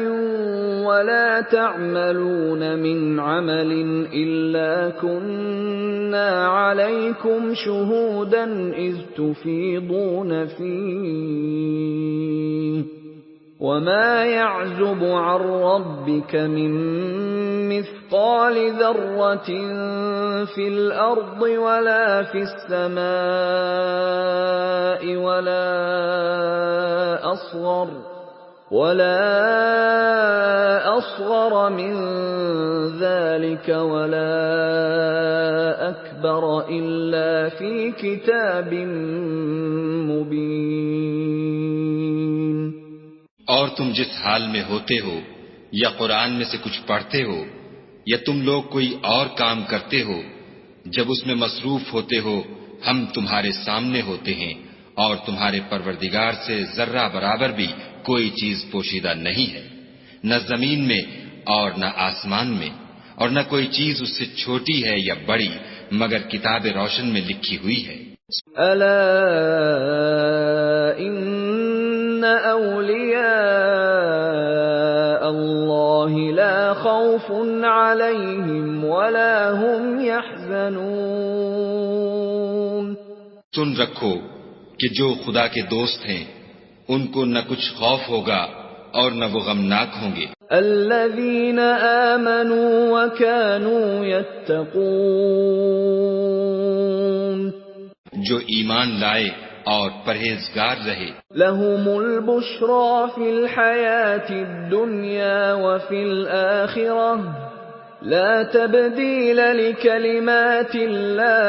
وَلَا تَعْمَلُونَ مِنْ عَمَلٍ إِلَّا كُنَّا عَلَيْكُمْ شُهُودًا إِذْ تُفِيضُونَ فِيهِ وَمَا يَعْزُبُ عَنْ رَبِّكَ مِنْ مِثْقَالِ ذَرَّةٍ فِي الْأَرْضِ وَلَا فِي السَّمَاءِ وَلَا أَصْغَرَ مِنْ ذَلِكَ وَلَا أَكْبَرَ إِلَّا فِي كِتَابٍ مُبِينٍ۔ اور تم جس حال میں ہوتے ہو یا قرآن میں سے کچھ پڑھتے ہو یا تم لوگ کوئی اور کام کرتے ہو، جب اس میں مصروف ہوتے ہو ہم تمہارے سامنے ہوتے ہیں اور تمہارے پروردگار سے ذرہ برابر بھی کوئی چیز پوشیدہ نہیں ہے، نہ زمین میں اور نہ آسمان میں، اور نہ کوئی چیز اس سے چھوٹی ہے یا بڑی مگر کتاب روشن میں لکھی ہوئی ہے۔ أَلَا إِنَّ أَوْلِيَاءَ اللَّهِ لَا خَوْفٌ عَلَيْهِمْ وَلَا هُمْ يَحْزَنُونَ۔ سن رکھو کہ جو خدا کے دوست ہیں ان کو نہ کچھ خوف ہوگا اور نہ وہ غمناک ہوں گے۔ الذين آمنوا وكانوا يتقون، جو ایمان لائے اور پرہیزگار رہے۔ لهم البشرى في الحياة الدنيا وفي الآخرة لا تبديل لكلمات الله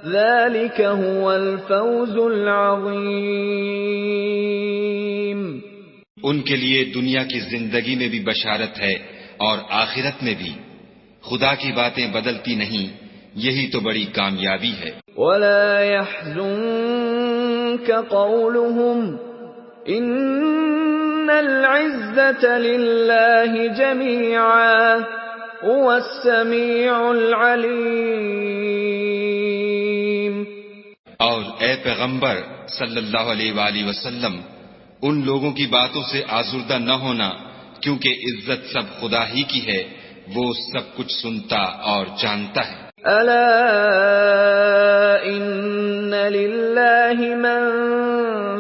ذلك هو الفوز العظيم۔ ان کے لیے دنیا کی زندگی میں بھی بشارت ہے اور آخرت میں بھی، خدا کی باتیں بدلتی نہیں، یہی تو بڑی کامیابی ہے۔ ولا يحزنك قولهم إن العزة لله جميعا هو السميع العليم۔ اور اے پیغمبر صلی اللہ علیہ وآلہ وسلم، ان لوگوں کی باتوں سے آزردہ نہ ہونا، کیونکہ عزت سب خدا ہی کی ہے، وہ سب کچھ سنتا اور جانتا ہے۔ ألا إن لله من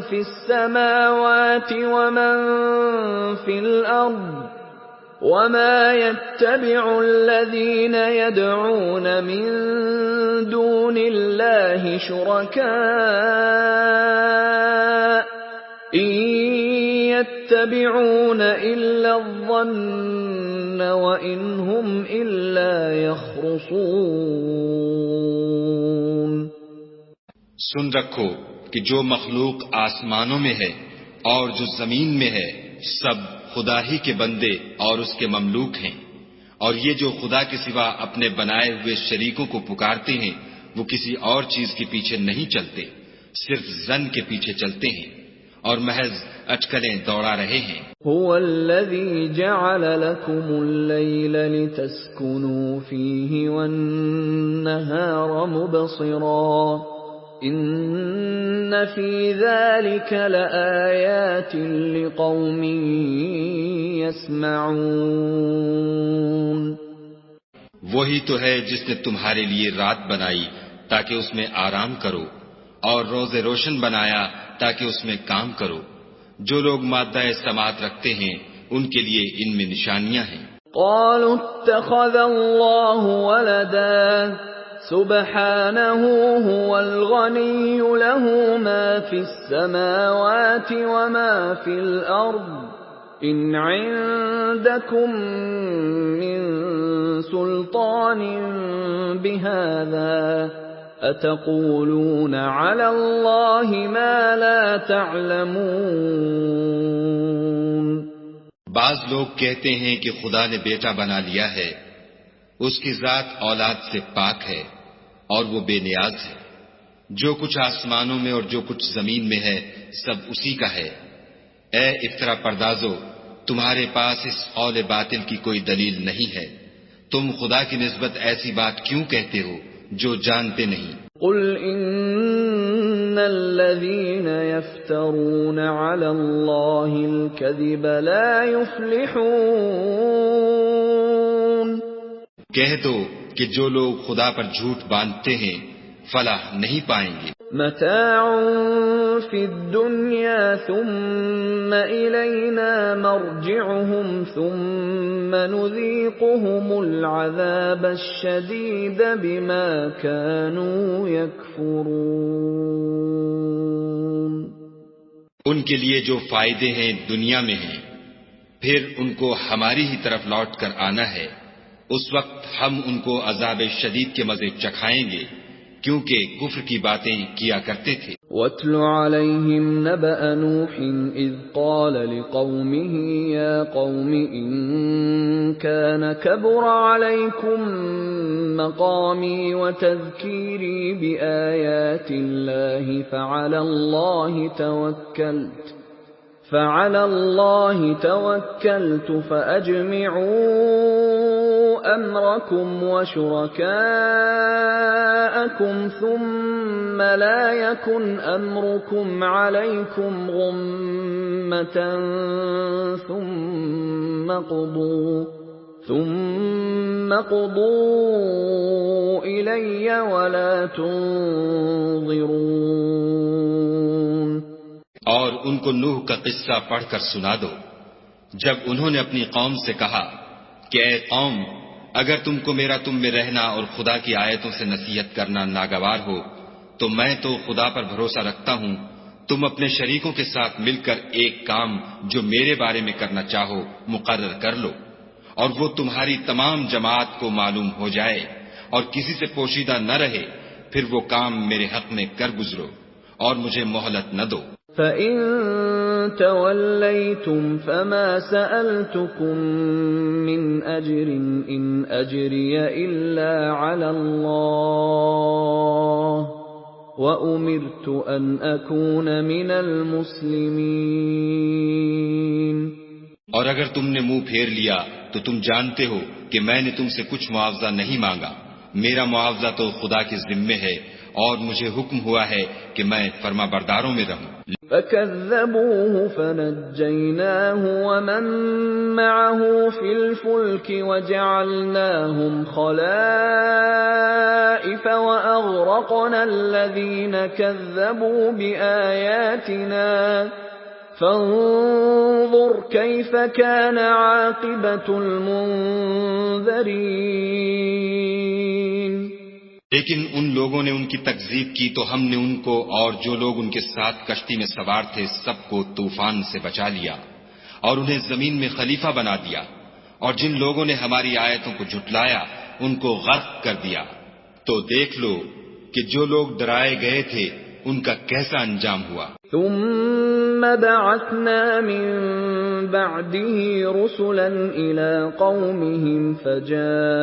في السماوات ومن في الأرض وما يتبع الذين يدعون من دون الله شركاء إن يتبعون إلا الظن وإن هم إلا يخرصون. سن رکھو کہ جو مخلوق آسمانوں میں ہے اور جو زمین میں ہے سب خدا ہی کے بندے اور اس کے مملوک ہیں، اور یہ جو خدا کے سوا اپنے بنائے ہوئے شریکوں کو پکارتے ہیں وہ کسی اور چیز کے پیچھے نہیں چلتے، صرف ظن کے پیچھے چلتے ہیں اور محض اٹکلیں دوڑا رہے ہیں. هو الذي جعل لكم الليل لتسكنوا فيه والنهار مبصرا إن في ذلك لآيات لقوم يسمعون. وہی تو ہے جس نے تمہارے لیے رات بنائی تاکہ اس میں آرام کرو اور روز روشن بنایا تاکہ اس میں کام کرو. جو لوگ مادہ سماعت رکھتے ہیں ان کے لیے ان میں نشانیاں ہیں. قالوا اتخذ الله ولدا سبحانه هو الغني له ما في السماوات وما في الأرض إن عندكم من سلطان بهذا أتقولون على الله ما لا تعلمون. بعض لوگ کہتے ہیں کہ خدا نے بیٹا بنا لیا ہے، اس کی ذات اولاد سے پاک ہے اور وہ بے نیاز ہے. جو کچھ آسمانوں میں اور جو کچھ زمین میں ہے سب اسی کا ہے. اے افترا پردازو، تمہارے پاس اس قول باطل کی کوئی دلیل نہیں ہے. تم خدا کی نسبت ایسی بات کیوں کہتے ہو جو جانتے نہیں؟ قل ان الذين يفترون على الله الكذب لا يفلحون. کہہ دو کہ جو لوگ خدا پر جھوٹ باندھتے ہیں فلاح نہیں پائیں گے. متاع في الدنيا ثم إلينا مرجعهم ثم نذيقهم العذاب الشديد بما كانوا يكفرون. ان کے لیے جو فائدے ہیں دنیا میں ہیں، پھر ان کو ہماری ہی طرف لوٹ کر آنا ہے. اس وقت ہم ان کو عذاب شدید کے مزے چکھائیں گے کیونکہ کفر کی باتیں کیا کرتے تھے. وَاتْلُ عَلَيْهِمْ نَبَأَ نُوحٍ إِذْ قَالَ لِقَوْمِهِ يَا قَوْمِ إِن كَانَ كَبُرَ عَلَيْكُمْ مَقَامِي وَتَذْكِيرِي بِآيَاتِ اللَّهِ فَعَلَى اللَّهِ تَوَكَّلْتُ فَأَجْمِعُوا أَمْرَكُمْ وَشُرَكَاءَكُمْ ثُمَّ لَا يَكُنْ أَمْرُكُمْ عَلَيْكُمْ غُمَّةً ثُمَّ قُضُوا إِلَيَّ وَلَا تُنظِرُونَ. اور ان کو نوح کا قصہ پڑھ کر سنا دو جب انہوں نے اپنی قوم سے کہا کہ اے قوم، اگر تم کو میرا تم میں رہنا اور خدا کی آیتوں سے نصیحت کرنا ناگوار ہو تو میں تو خدا پر بھروسہ رکھتا ہوں، تم اپنے شریکوں کے ساتھ مل کر ایک کام جو میرے بارے میں کرنا چاہو مقرر کر لو، اور وہ تمہاری تمام جماعت کو معلوم ہو جائے اور کسی سے پوشیدہ نہ رہے، پھر وہ کام میرے حق میں کر گزرو اور مجھے مہلت نہ دو. فَإِن تَوَلَّيْتُمْ فَمَا سَأَلْتُكُمْ مِنْ أَجْرٍ إِنْ أَجْرِيَ إِلَّا عَلَى اللَّهِ وَأُمِرْتُ أَنْ أَكُونَ مِنَ الْمُسْلِمِينَ. اور اگر تم نے منہ پھیر لیا تو تم جانتے ہو کہ میں نے تم سے کچھ معاوضہ نہیں مانگا، میرا معاوضہ تو خدا کے ذمے ہے اور مجھے حکم ہوا ہے کہ میں فرما برداروں میں رہوں۔ فَكَذَّبُوهُ فَنَجَّيْنَاهُ وَمَن مَّعَهُ فِي الْفُلْكِ وَجَعَلْنَاهُمْ خَلَائِفَ وَأَغْرَقْنَا الَّذِينَ كَذَّبُوا بِآيَاتِنَا فَانظُرْ كَيْفَ كَانَ عَاقِبَةُ الْمُنذَرِينَ۔ لیکن ان لوگوں نے ان کی تکذیب کی تو ہم نے ان کو اور جو لوگ ان کے ساتھ کشتی میں سوار تھے سب کو طوفان سے بچا لیا اور انہیں زمین میں خلیفہ بنا دیا، اور جن لوگوں نے ہماری آیتوں کو جھٹلایا ان کو غرق کر دیا۔ تو دیکھ لو کہ جو لوگ ڈرائے گئے تھے ان کا کیسا انجام ہوا۔ ثم بعثنا من بعده رسلا إلى قومهم فجاءوهم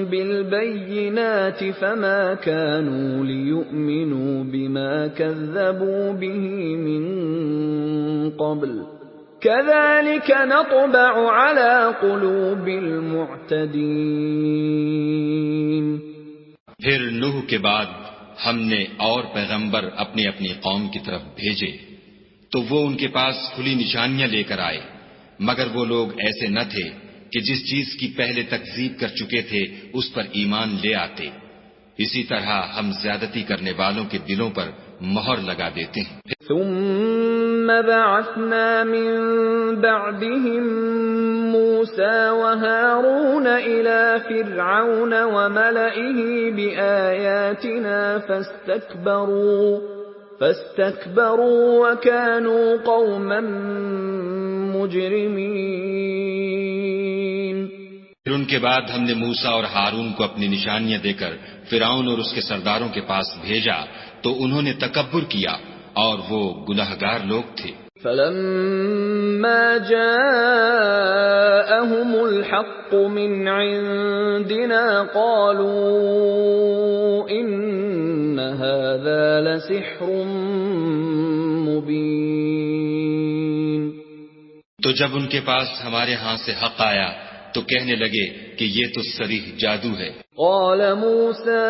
بالبينات فما كانوا ليؤمنوا بما كذبوا به من قبل كذلك نطبع على قلوب المعتدين۔ پھر نوح کے بعد ہم نے اور پیغمبر اپنی اپنی قوم کی طرف بھیجے تو وہ ان کے پاس کھلی نشانیاں لے کر آئے، مگر وہ لوگ ایسے نہ تھے کہ جس چیز کی پہلے تکذیب کر چکے تھے اس پر ایمان لے آتے۔ اسی طرح ہم زیادتی کرنے والوں کے دلوں پر مہر لگا دیتے ہیں۔ ثم بعثنا من بعدهم موسى وهارون إلى فرعون وملئه بآياتنا فاستكبروا وكانوا قوما مجرمين۔ پھر ان کے بعد ہم نے موسیٰ اور ہارون کو اپنی نشانیاں دے کر فرعون اور اس کے سرداروں کے پاس بھیجا تو انہوں نے تکبر کیا اور وہ گنہگار لوگ تھے۔ فَلَمَّا جَاءَهُمُ الْحَقُّ مِنْ عِنْدِنَا قَالُوا إِنَّ هَذَا لَسِحْرٌ مُبِينٌ۔ تو جب ان کے پاس ہمارے ہاں سے حق آیا تو کہنے لگے کہ یہ تو صریح جادو ہے۔ قال موسى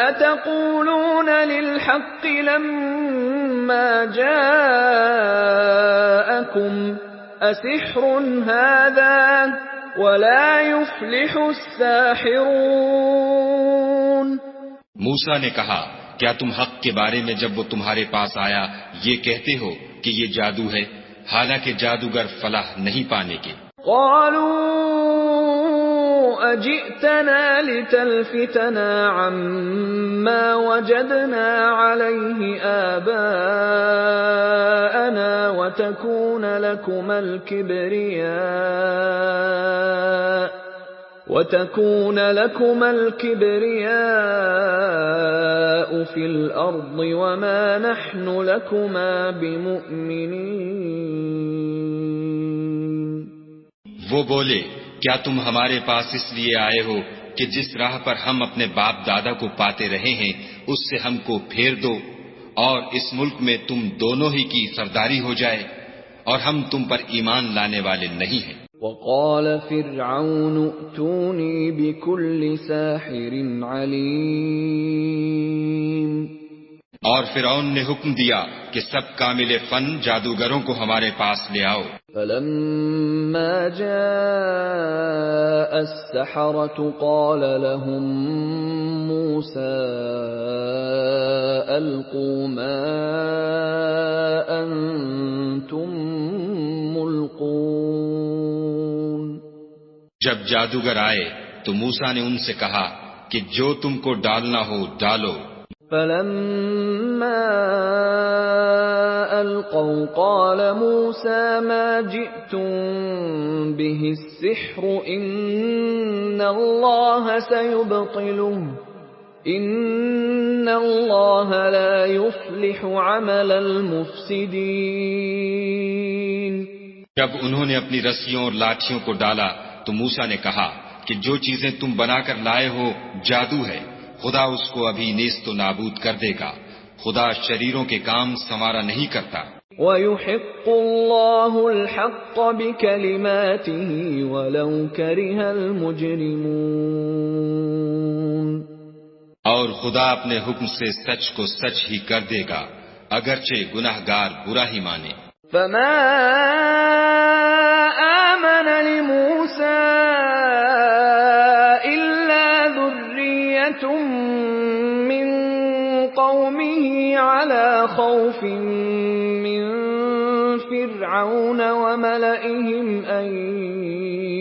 أتقولون للحق لما جاءكم أسحر هذا ولا يفلح الساحرون۔ موسیٰ نے کہا کیا تم حق کے بارے میں جب وہ تمہارے پاس آیا یہ کہتے ہو کہ یہ جادو ہے، حالانکہ جادوگر فلاح نہیں پانے کے۔ قالوا أجئتنا لتلفتنا عما وجدنا عليه آباءنا وتكون لكما الكبرياء في الأرض وما نحن لكما بمؤمنين۔ وہ بولے کیا تم ہمارے پاس اس لیے آئے ہو کہ جس راہ پر ہم اپنے باپ دادا کو پاتے رہے ہیں اس سے ہم کو پھیر دو اور اس ملک میں تم دونوں ہی کی سرداری ہو جائے، اور ہم تم پر ایمان لانے والے نہیں ہیں۔ وقال فرعون ائتوني بكل ساحر عليم۔ اور فرعون نے حکم دیا کہ سب کامل فن جادوگروں کو ہمارے پاس لے آؤ۔ فلما جاء السحرة قال لهم موسى ألقوا ما أنتم ملقون۔ جب جادوگر آئے تو موسیٰ نے ان سے کہا کہ جو تم کو ڈالنا ہو ڈالو۔ فلما ألقوا قال موسى ما جئتم به السحر إن الله سيبطله إن الله لا يفلح عمل المفسدين۔ جب انہوں نے اپنی رسیوں اور لاٹھیوں کو ڈالا تو موسیٰ نے کہا کہ جو چیزیں تم بنا کر لائے ہو جادو ہے، خدا اس کو ابھی نیست و نابود کر دے گا، خدا شریروں کے کام سنوارا نہیں کرتا۔ وَيُحِقُّ اللَّهُ الْحَقَّ بِكَلِمَاتِهِ وَلَوْ كَرِهَ الْمُجْرِمُونَ۔ اور خدا اپنے حکم سے سچ کو سچ ہی کر دے گا اگرچہ گناہگار برا ہی مانے۔ فَمَا آمَنَ لِمُوسَىٰ إِلَّا ذُرِّيَّةٌ مِّن قَوْمِهِ عَلَىٰ خَوْفٍ مِّن فِرْعَوْنَ وَمَلَئِهِمْ أَن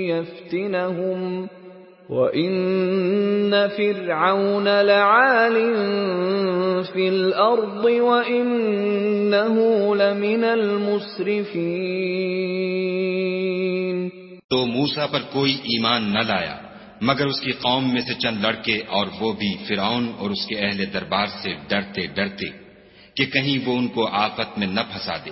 يَفْتِنَهُمْ وَإِنَّ فِرْعَوْنَ لَعَالٍ فِي الْأَرْضِ وَإِنَّهُ لَمِنَ الْمُسْرِفِينَ۔ تو موسیٰ پر کوئی ایمان نہ لایا مگر اس کی قوم میں سے چند لڑکے، اور وہ بھی فرعون اور اس کے اہل دربار سے ڈرتے ڈرتے کہ کہیں وہ ان کو آفت میں نہ پھنسا دے،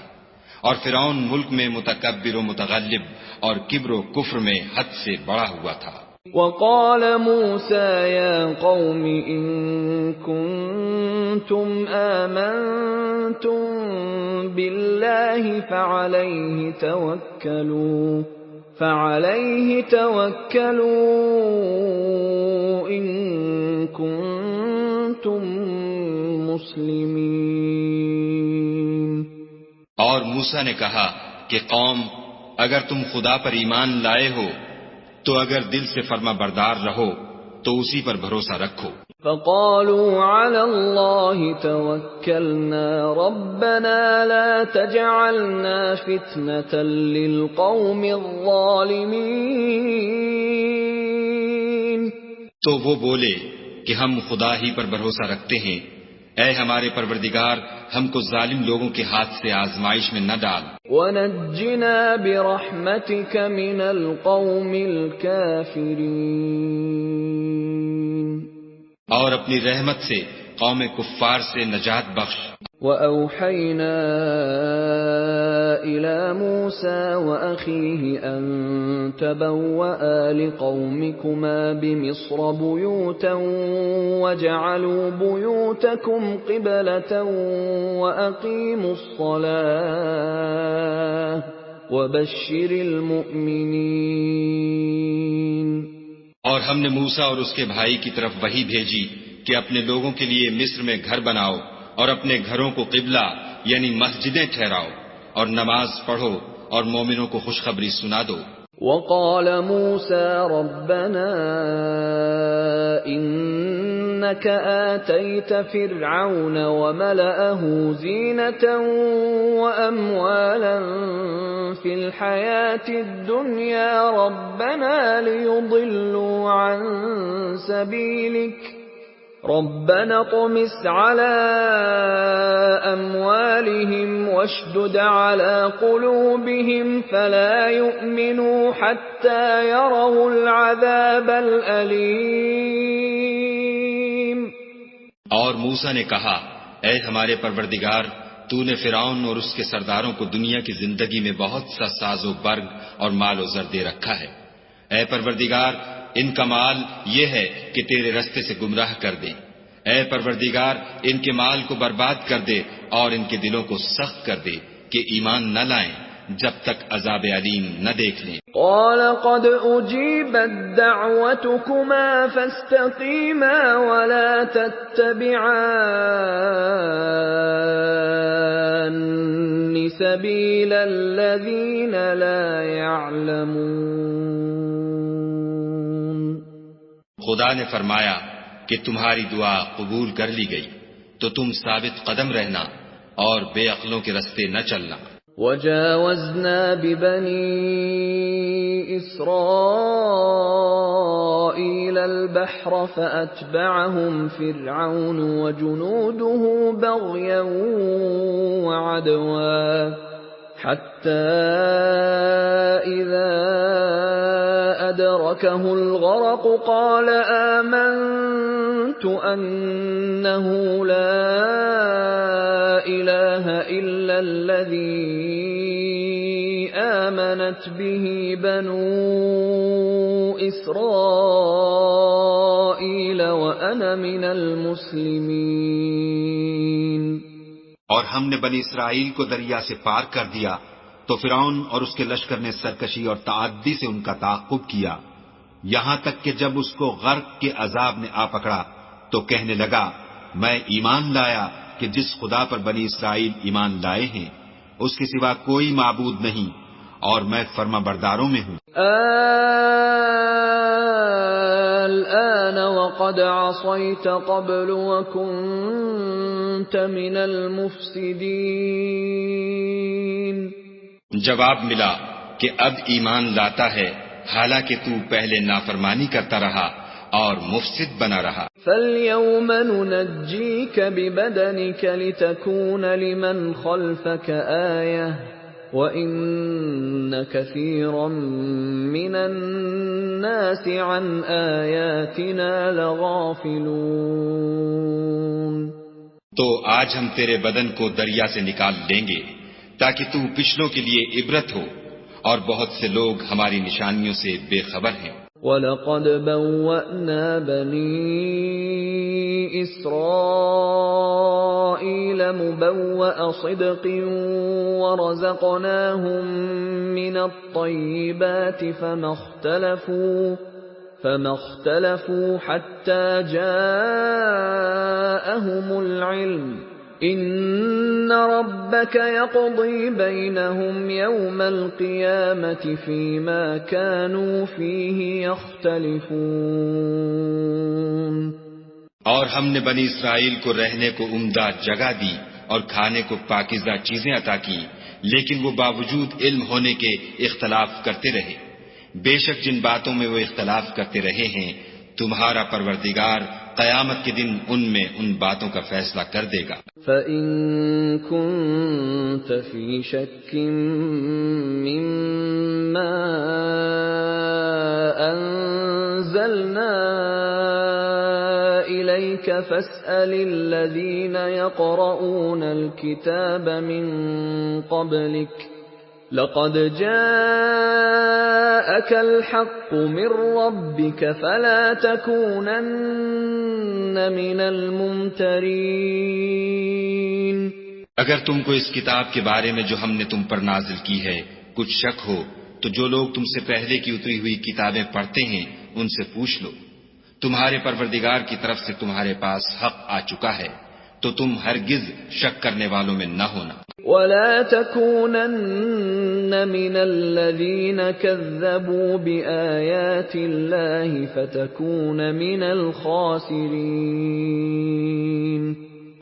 اور فرعون ملک میں متکبر و متغلب اور کبر و کفر میں حد سے بڑا ہوا تھا۔ وَقَالَ مُوسَىٰ يَا قَوْمِ إِن كُنتُمْ آمَنتُم بِاللَّهِ فَعَلَيْهِ تَوَكَّلُوا إِن كُنتُم مُّسْلِمِينَ۔ اور موسیٰ نے کہا کہ قوم، اگر تم خدا پر ایمان لائے ہو تو اگر دل سے فرما بردار رہو تو اسی پر بھروسہ رکھو۔ فَقَالُوا عَلَى اللَّهِ تَوَكَّلْنَا رَبَّنَا لَا تَجْعَلْنَا فِتْنَةً لِلْقَوْمِ الظَّالِمِينَ۔ تو وہ بولے کہ ہم خدا ہی پر بھروسہ رکھتے ہیں، اے ہمارے پروردگار ہم کو ظالم لوگوں کے ہاتھ سے آزمائش میں نہ ڈال۔ وَنَجِّنَا بِرَحْمَتِكَ مِنَ الْقَوْمِ الْكَافِرِينَ۔ اور اپنی رحمت سے قوم کفار سے نجات بخش۔ وَأَوْحَيْنَا إِلَى مُوسَى وَأَخِيهِ أَن تَبَوَّآ لِقَوْمِكُمَا بِمِصْرَ بُيُوتًا وَاجْعَلُوا بُيُوتَكُمْ قِبْلَةً وَأَقِيمُوا الصَّلَاةَ وَبَشِّرِ الْمُؤْمِنِينَ۔ اور ہم نے موسیٰ اور اس کے بھائی کی طرف وحی بھیجی کہ اپنے لوگوں کے لیے مصر میں گھر بناؤ اور اپنے گھروں کو قبلہ یعنی مسجدیں ٹھہراؤ اور نماز پڑھو اور مومنوں کو خوشخبری سنا دو۔ وَقَالَ مُوسَى رَبَّنَا إِنَّكَ آتَيْتَ فِرْعَوْنَ وَمَلَأَهُ زِينَةً وَأَمْوَالًا فِي الْحَيَاةِ الدُّنْيَا رَبَّنَا لِيُضِلُّوا عَن سَبِيلِكَ رَبَّنَا اطْمِسْ عَلَىٰ أَمْوَالِهِمْ وَاشْدُدْ عَلَىٰ قُلُوبِهِمْ فَلَا يُؤْمِنُوا حَتَّىٰ يَرَوُا الْعَذَابَ الْأَلِيمَ۔ اور موسیٰ نے کہا، اے ہمارے پروردگار، تو نے فرعون اور اس کے سرداروں کو دنیا کی زندگی میں بہت سا ساز و برگ اور مال و زر دے رکھا ہے۔ اے پروردگار، ان کا مال یہ ہے کہ تیرے رستے سے گمراہ کر دیں۔ اے پروردگار، ان کے مال کو برباد کر دے اور ان کے دلوں کو سخت کر دے کہ ایمان نہ لائیں جب تک عذاب علیم نہ دیکھ لیں۔ قال قد اجیبت دعوتکما فاستقیما ولا تتبعان سبیل الذین لا يعلمون۔ خدا نے فرمایا کہ تمہاری دعا قبول کر لی گئی، تو تم ثابت قدم رہنا اور بے عقلوں کے رستے نہ چلنا۔ وَجَاوَزْنَا بِبَنِي إِسْرَائِيلَ الْبَحْرَ فَأَتْبَعَهُمْ فِرْعَوْنُ وَجُنُودُهُ بَغْيًا وَعَدْوًا حَتَّى إِذَا أَدْرَكَهُ الْغَرَقُ قَالَ آمَنْتُ أَنَّهُ لَا إِلَهَ إِلَّا الَّذِي آمَنَتْ بِهِ بَنُو إِسْرَائِيلَ وَأَنَا مِنَ الْمُسْلِمِينَ۔ اور ہم نے بنی اسرائیل کو دریا سے پار کر دیا تو فرعون اور اس کے لشکر نے سرکشی اور تعدی سے ان کا تعاقب کیا، یہاں تک کہ جب اس کو غرق کے عذاب نے آ پکڑا تو کہنے لگا میں ایمان لایا کہ جس خدا پر بنی اسرائیل ایمان لائے ہیں اس کے سوا کوئی معبود نہیں، اور میں فرما برداروں میں ہوں۔ الآن وقد عصيت قبل وكنت من المفسدين۔ جواب ملا کہ اب ایمان لاتا ہے حالانکہ تو پہلے نافرمانی کرتا رہا اور مفسد بنا رہا۔ فَالْيَوْمَ نُنَجِّيكَ بِبَدَنِكَ لِتَكُونَ لِمَنْ خَلْفَكَ آيَةً وَإِنَّ كَثِيرًا مِنَ النَّاسِ عَنْ آيَاتِنَا لَغَافِلُونَ۔ تو آج ہم تیرے بدن کو دریا سے نکال لیں گے تاکہ تو پچھلوں کے لیے عبرت ہو، اور بہت سے لوگ ہماری نشانیوں سے بے خبر ہیں۔ وَلَقَدْ بَوَّأْنَا بَنِي إِسْرَائِيلَ مُبَوَّأَ صِدْقٍ وَرَزَقْنَاهُمْ مِنَ الطَّيِّبَاتِ فَمَا اخْتَلَفُوا حَتَّى جَاءَهُمُ الْعِلْمُ إِنَّ رَبَّكَ يَقْضِي بَيْنَهُمْ يَوْمَ الْقِيَامَةِ فِيمَا كَانُوا فِيهِ يَخْتَلِفُونَ۔ اور ہم نے بنی اسرائیل کو رہنے کو عمدہ جگہ دی اور کھانے کو پاکیزہ چیزیں عطا کی، لیکن وہ باوجود علم ہونے کے اختلاف کرتے رہے۔ بے شک جن باتوں میں وہ اختلاف کرتے رہے ہیں تمہارا پروردگار قیامت کے دن ان میں ان باتوں کا فیصلہ کر دے گا۔ فَإِن كُنتَ فِي شَكٍّ مِّمَّا أَنزَلْنَا إِلَيْكَ فَاسْأَلِ الَّذِينَ يَقْرَؤُونَ الْكِتَابَ مِن قَبْلِكَ لَقَدْ جَاءَكَ الْحَقُّ مِن رَّبِّكَ فَلَا تَكُونَنَّ مِنَ الْمُمْتَرِينَ۔ اگر تم کو اس کتاب کے بارے میں جو ہم نے تم پر نازل کی ہے کچھ شک ہو تو جو لوگ تم سے پہلے کی اتری ہوئی کتابیں پڑھتے ہیں ان سے پوچھ لو، تمہارے پروردگار کی طرف سے تمہارے پاس حق آ چکا ہے تو تم ہرگز شک کرنے والوں میں نہ ہونا۔ وَلَا تَكُونَنَّ مِنَ الَّذِينَ كَذَّبُوا بِآيَاتِ اللَّهِ فَتَكُونَ مِنَ الْخَاسِرِينَ۔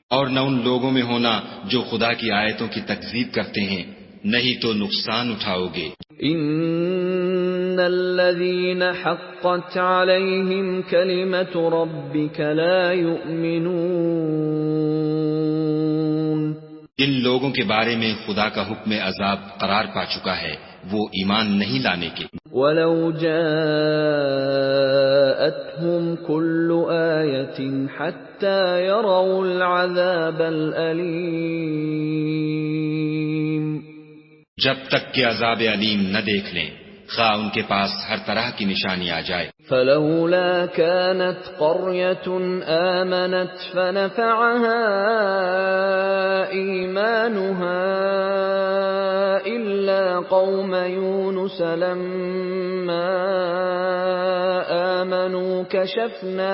اور نہ ان لوگوں میں ہونا جو خدا کی آیتوں کی تکذیب کرتے ہیں، نہیں تو نقصان اٹھاؤ گے۔ إِنَّ الَّذِينَ حَقَّتْ عَلَيْهِمْ كَلِمَةُ رَبِّكَ لَا يُؤْمِنُونَ۔ جن لوگوں کے بارے میں خدا کا حکم عذاب قرار پا چکا ہے وہ ایمان نہیں لانے کے۔ وَلَوْ جَاءَتْهُمْ كُلُّ آيَةٍ حَتَّى يَرَوْا الْعَذَابَ الْأَلِيمَ۔ جب تک کہ عذاب علیم نہ دیکھ لیں خواہ ان کے پاس ہر طرح کی نشانی آ جائے۔ فَلَوْلَا كَانَتْ قَرْيَةٌ آمَنَتْ فَنَفَعَهَا إِيمَانُهَا إِلَّا قَوْمَ يُونُسَ لَمَّا آمَنُوا كَشَفْنَا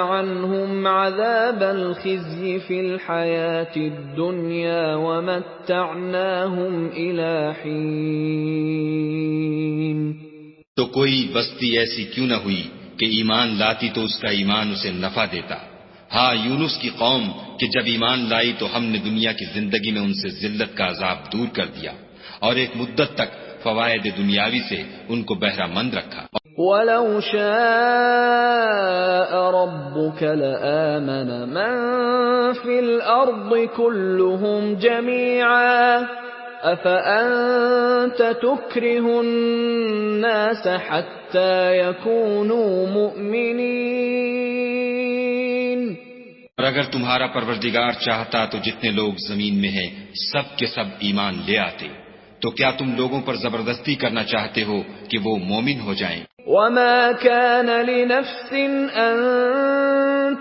عَنْهُمْ عَذَابَ الْخِزْيِ فِي الْحَيَاةِ الدُّنْيَا وَمَتَّعْنَاهُمْ إِلَى حِينٍ۔ تو کوئی بستی ایسی کیوں نہ ہوئی کہ ایمان لاتی تو اس کا ایمان اسے نفع دیتا۔ ہاں یونس کی قوم کہ جب ایمان لائی تو ہم نے دنیا کی زندگی میں ان سے ذلت کا عذاب دور کر دیا اور ایک مدت تک فوائد دنیاوی سے ان کو بہرہ مند رکھا۔ وَلَوْ شَاءَ رَبُّكَ لَآمَنَ مَن فِي الْأَرْضِ كُلُّهُمْ جَمِيعًا أَفَأَنْتَ تُكْرِهُ النَّاسَ حَتَّى يَكُونُوا مُؤْمِنِينَ۔ اور اگر تمہارا پروردگار چاہتا تو جتنے لوگ زمین میں ہیں سب کے سب ایمان لے آتے، تو کیا تم لوگوں پر زبردستی کرنا چاہتے ہو کہ وہ مومن ہو جائیں؟ وما كان لنفس أن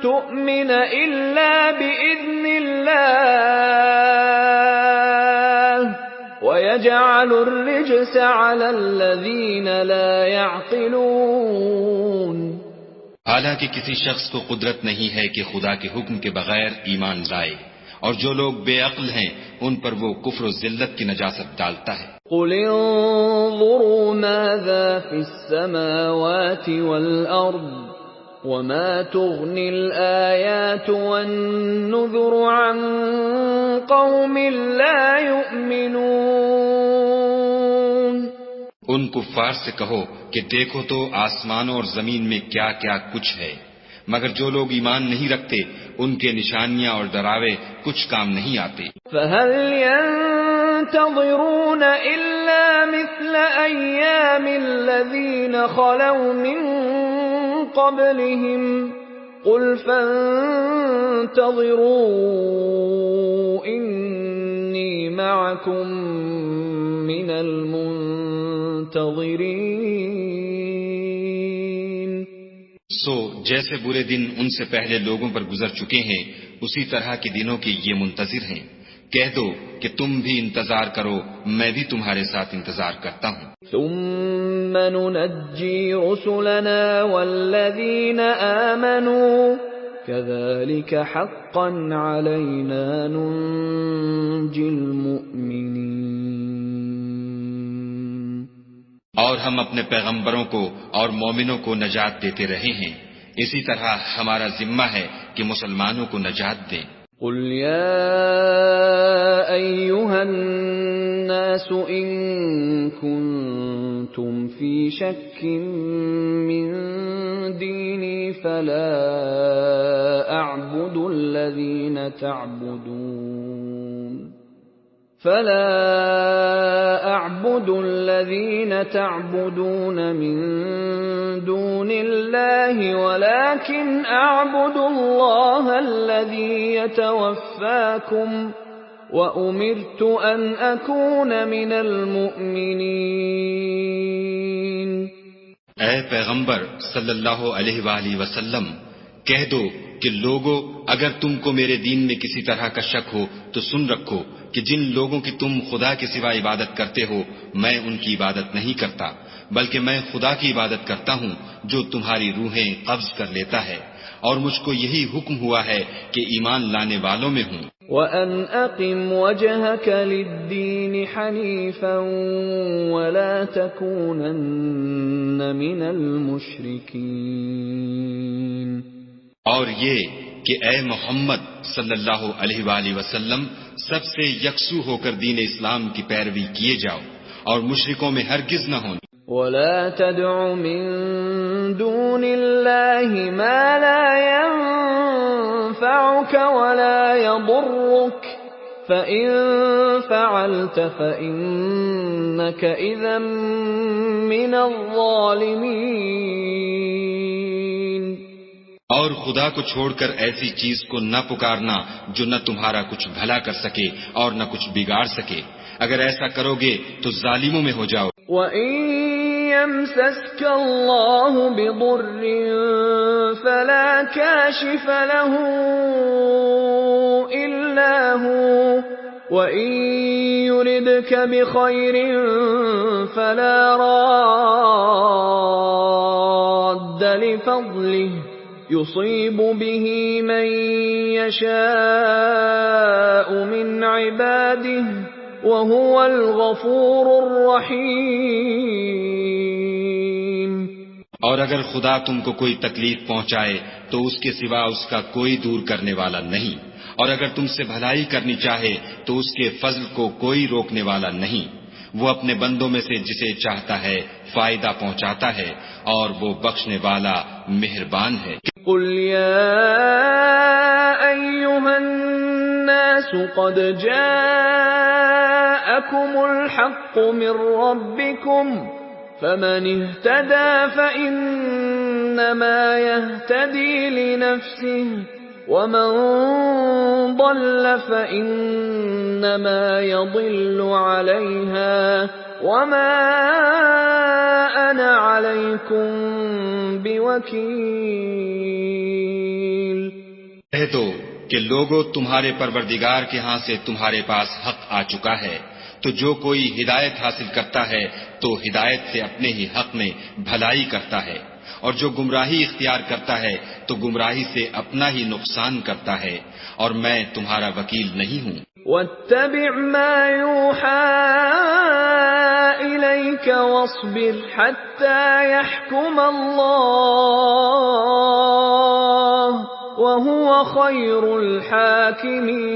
تؤمن إلا بإذن الله ويجعل الرجس على الذين لا يعقلون. حالانکہ کسی شخص کو قدرت نہیں ہے کہ خدا کے حکم کے بغیر ایمان لائے، اور جو لوگ بے عقل ہیں ان پر وہ کفر و ذلت کی نجاست ڈالتا ہے. قل انظروا ماذا في السماوات والأرض وما تغني الآيات والنذر عن قوم لا يؤمنون. ان کفار سے کہو کہ دیکھو تو آسمانوں اور زمین میں کیا کیا کچھ ہے، مگر جو لوگ ایمان نہیں رکھتے ان کے نشانیاں اور ڈراوے کچھ کام نہیں آتے. فهل ينتظرون إلا مثل أيام الذين خلوا من قبلهم قل فانتظروا إني معكم من المنتظرين. سو جیسے برے دن ان سے پہلے لوگوں پر گزر چکے ہیں اسی طرح کے دنوں کے یہ منتظر ہیں. کہہ دو کہ تم بھی انتظار کرو، میں بھی تمہارے ساتھ انتظار کرتا ہوں. ثم ننجي رسلنا والذين آمنوا كذلك حقا علينا ننجي المؤمنين. اور ہم اپنے پیغمبروں کو اور مومنوں کو نجات دیتے رہے ہیں، اسی طرح ہمارا ذمہ ہے کہ مسلمانوں کو نجات دیں. قل يا أيها الناس إن كنتم في شك من ديني فلا أعبد الذين تعبدون من دون الله ولكن أعبد الله الذي يتوفاكم وأمرت أن أكون من المؤمنين. اے پیغمبر صلی اللہ علیہ وآلہ وسلم، کہہ دو کہ لوگو اگر تم کو میرے دین میں کسی طرح کا شک ہو تو سن رکھو کہ جن لوگوں کی تم خدا کے سوا عبادت کرتے ہو میں ان کی عبادت نہیں کرتا، بلکہ میں خدا کی عبادت کرتا ہوں جو تمہاری روحیں قبض کر لیتا ہے، اور مجھ کو یہی حکم ہوا ہے کہ ایمان لانے والوں میں ہوں. وَأَنْ أَقِمْ وَجْهَكَ لِلدِّينِ حَنِيفًا وَلَا تَكُونَنَّ مِنَ الْمُشْرِكِينَ. اور یہ کہ اے محمد صلی اللہ علیہ وآلہ وسلم سب سے یکسو ہو کر دین اسلام کی پیروی کیے جاؤ اور مشرکوں میں ہرگز نہ ہوں. وَلَا تَدْعُ مِن دُونِ اللَّهِ مَا لَا يَنفَعُكَ وَلَا يَضُرُّكَ فَإِن فَعَلْتَ فَإِنَّكَ إِذًا مِّنَ الظَّالِمِينَ. اور خدا کو چھوڑ کر ایسی چیز کو نہ پکارنا جو نہ تمہارا کچھ بھلا کر سکے اور نہ کچھ بگاڑ سکے، اگر ایسا کرو گے تو ظالموں میں ہو جاؤ. وَإِن يَمْسَسْكَ اللَّهُ بِضُرٍّ فَلَا كَاشِفَ لَهُ إِلَّا هُوَ وَإِن يُرِدْكَ بِخَيْرٍ فَلَا رَادَّ لِفَضْلِهِ يُصِيبُ بِهِ مَن يَشَاءُ مِنْ عِبَادِهِ وَهُوَ الْغَفُورُ الرَّحِيمُ. اور اگر خدا تم کو کوئی تکلیف پہنچائے تو اس کے سوا اس کا کوئی دور کرنے والا نہیں، اور اگر تم سے بھلائی کرنی چاہے تو اس کے فضل کو کوئی روکنے والا نہیں. وہ اپنے بندوں میں سے جسے چاہتا ہے فائدہ پہنچاتا ہے اور وہ بخشنے والا مہربان ہے. قل يا أيها الناس قد جاءكم الحق من ربكم فمن اهتدى فإنما يهتدي لنفسه ومن ضل فإنما يضل عليها وما أنا عليكم بوكيل۔ کہہ دو کہ لوگو تمہارے پروردگار کے ہاں سے تمہارے پاس حق آ چکا ہے، تو جو کوئی ہدایت حاصل کرتا ہے تو ہدایت سے اپنے ہی حق میں بھلائی کرتا ہے، اور جو گمراہی اختیار کرتا ہے تو گمراہی سے اپنا ہی نقصان کرتا ہے، اور میں تمہارا وکیل نہیں ہوں۔ واتبع ما يوحى إليك واصبر حتى يحكم الله وهو خير الحاكمين۔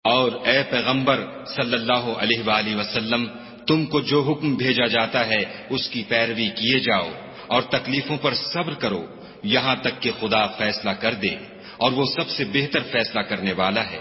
اور اے پیغمبر صلی اللہ علیہ وآلہ وسلم، تم کو جو حکم بھیجا جاتا ہے اس کی پیروی کیے جاؤ اور تکلیفوں پر صبر کرو یہاں تک کہ خدا فیصلہ کر دے، اور وہ سب سے بہتر فیصلہ کرنے والا ہے۔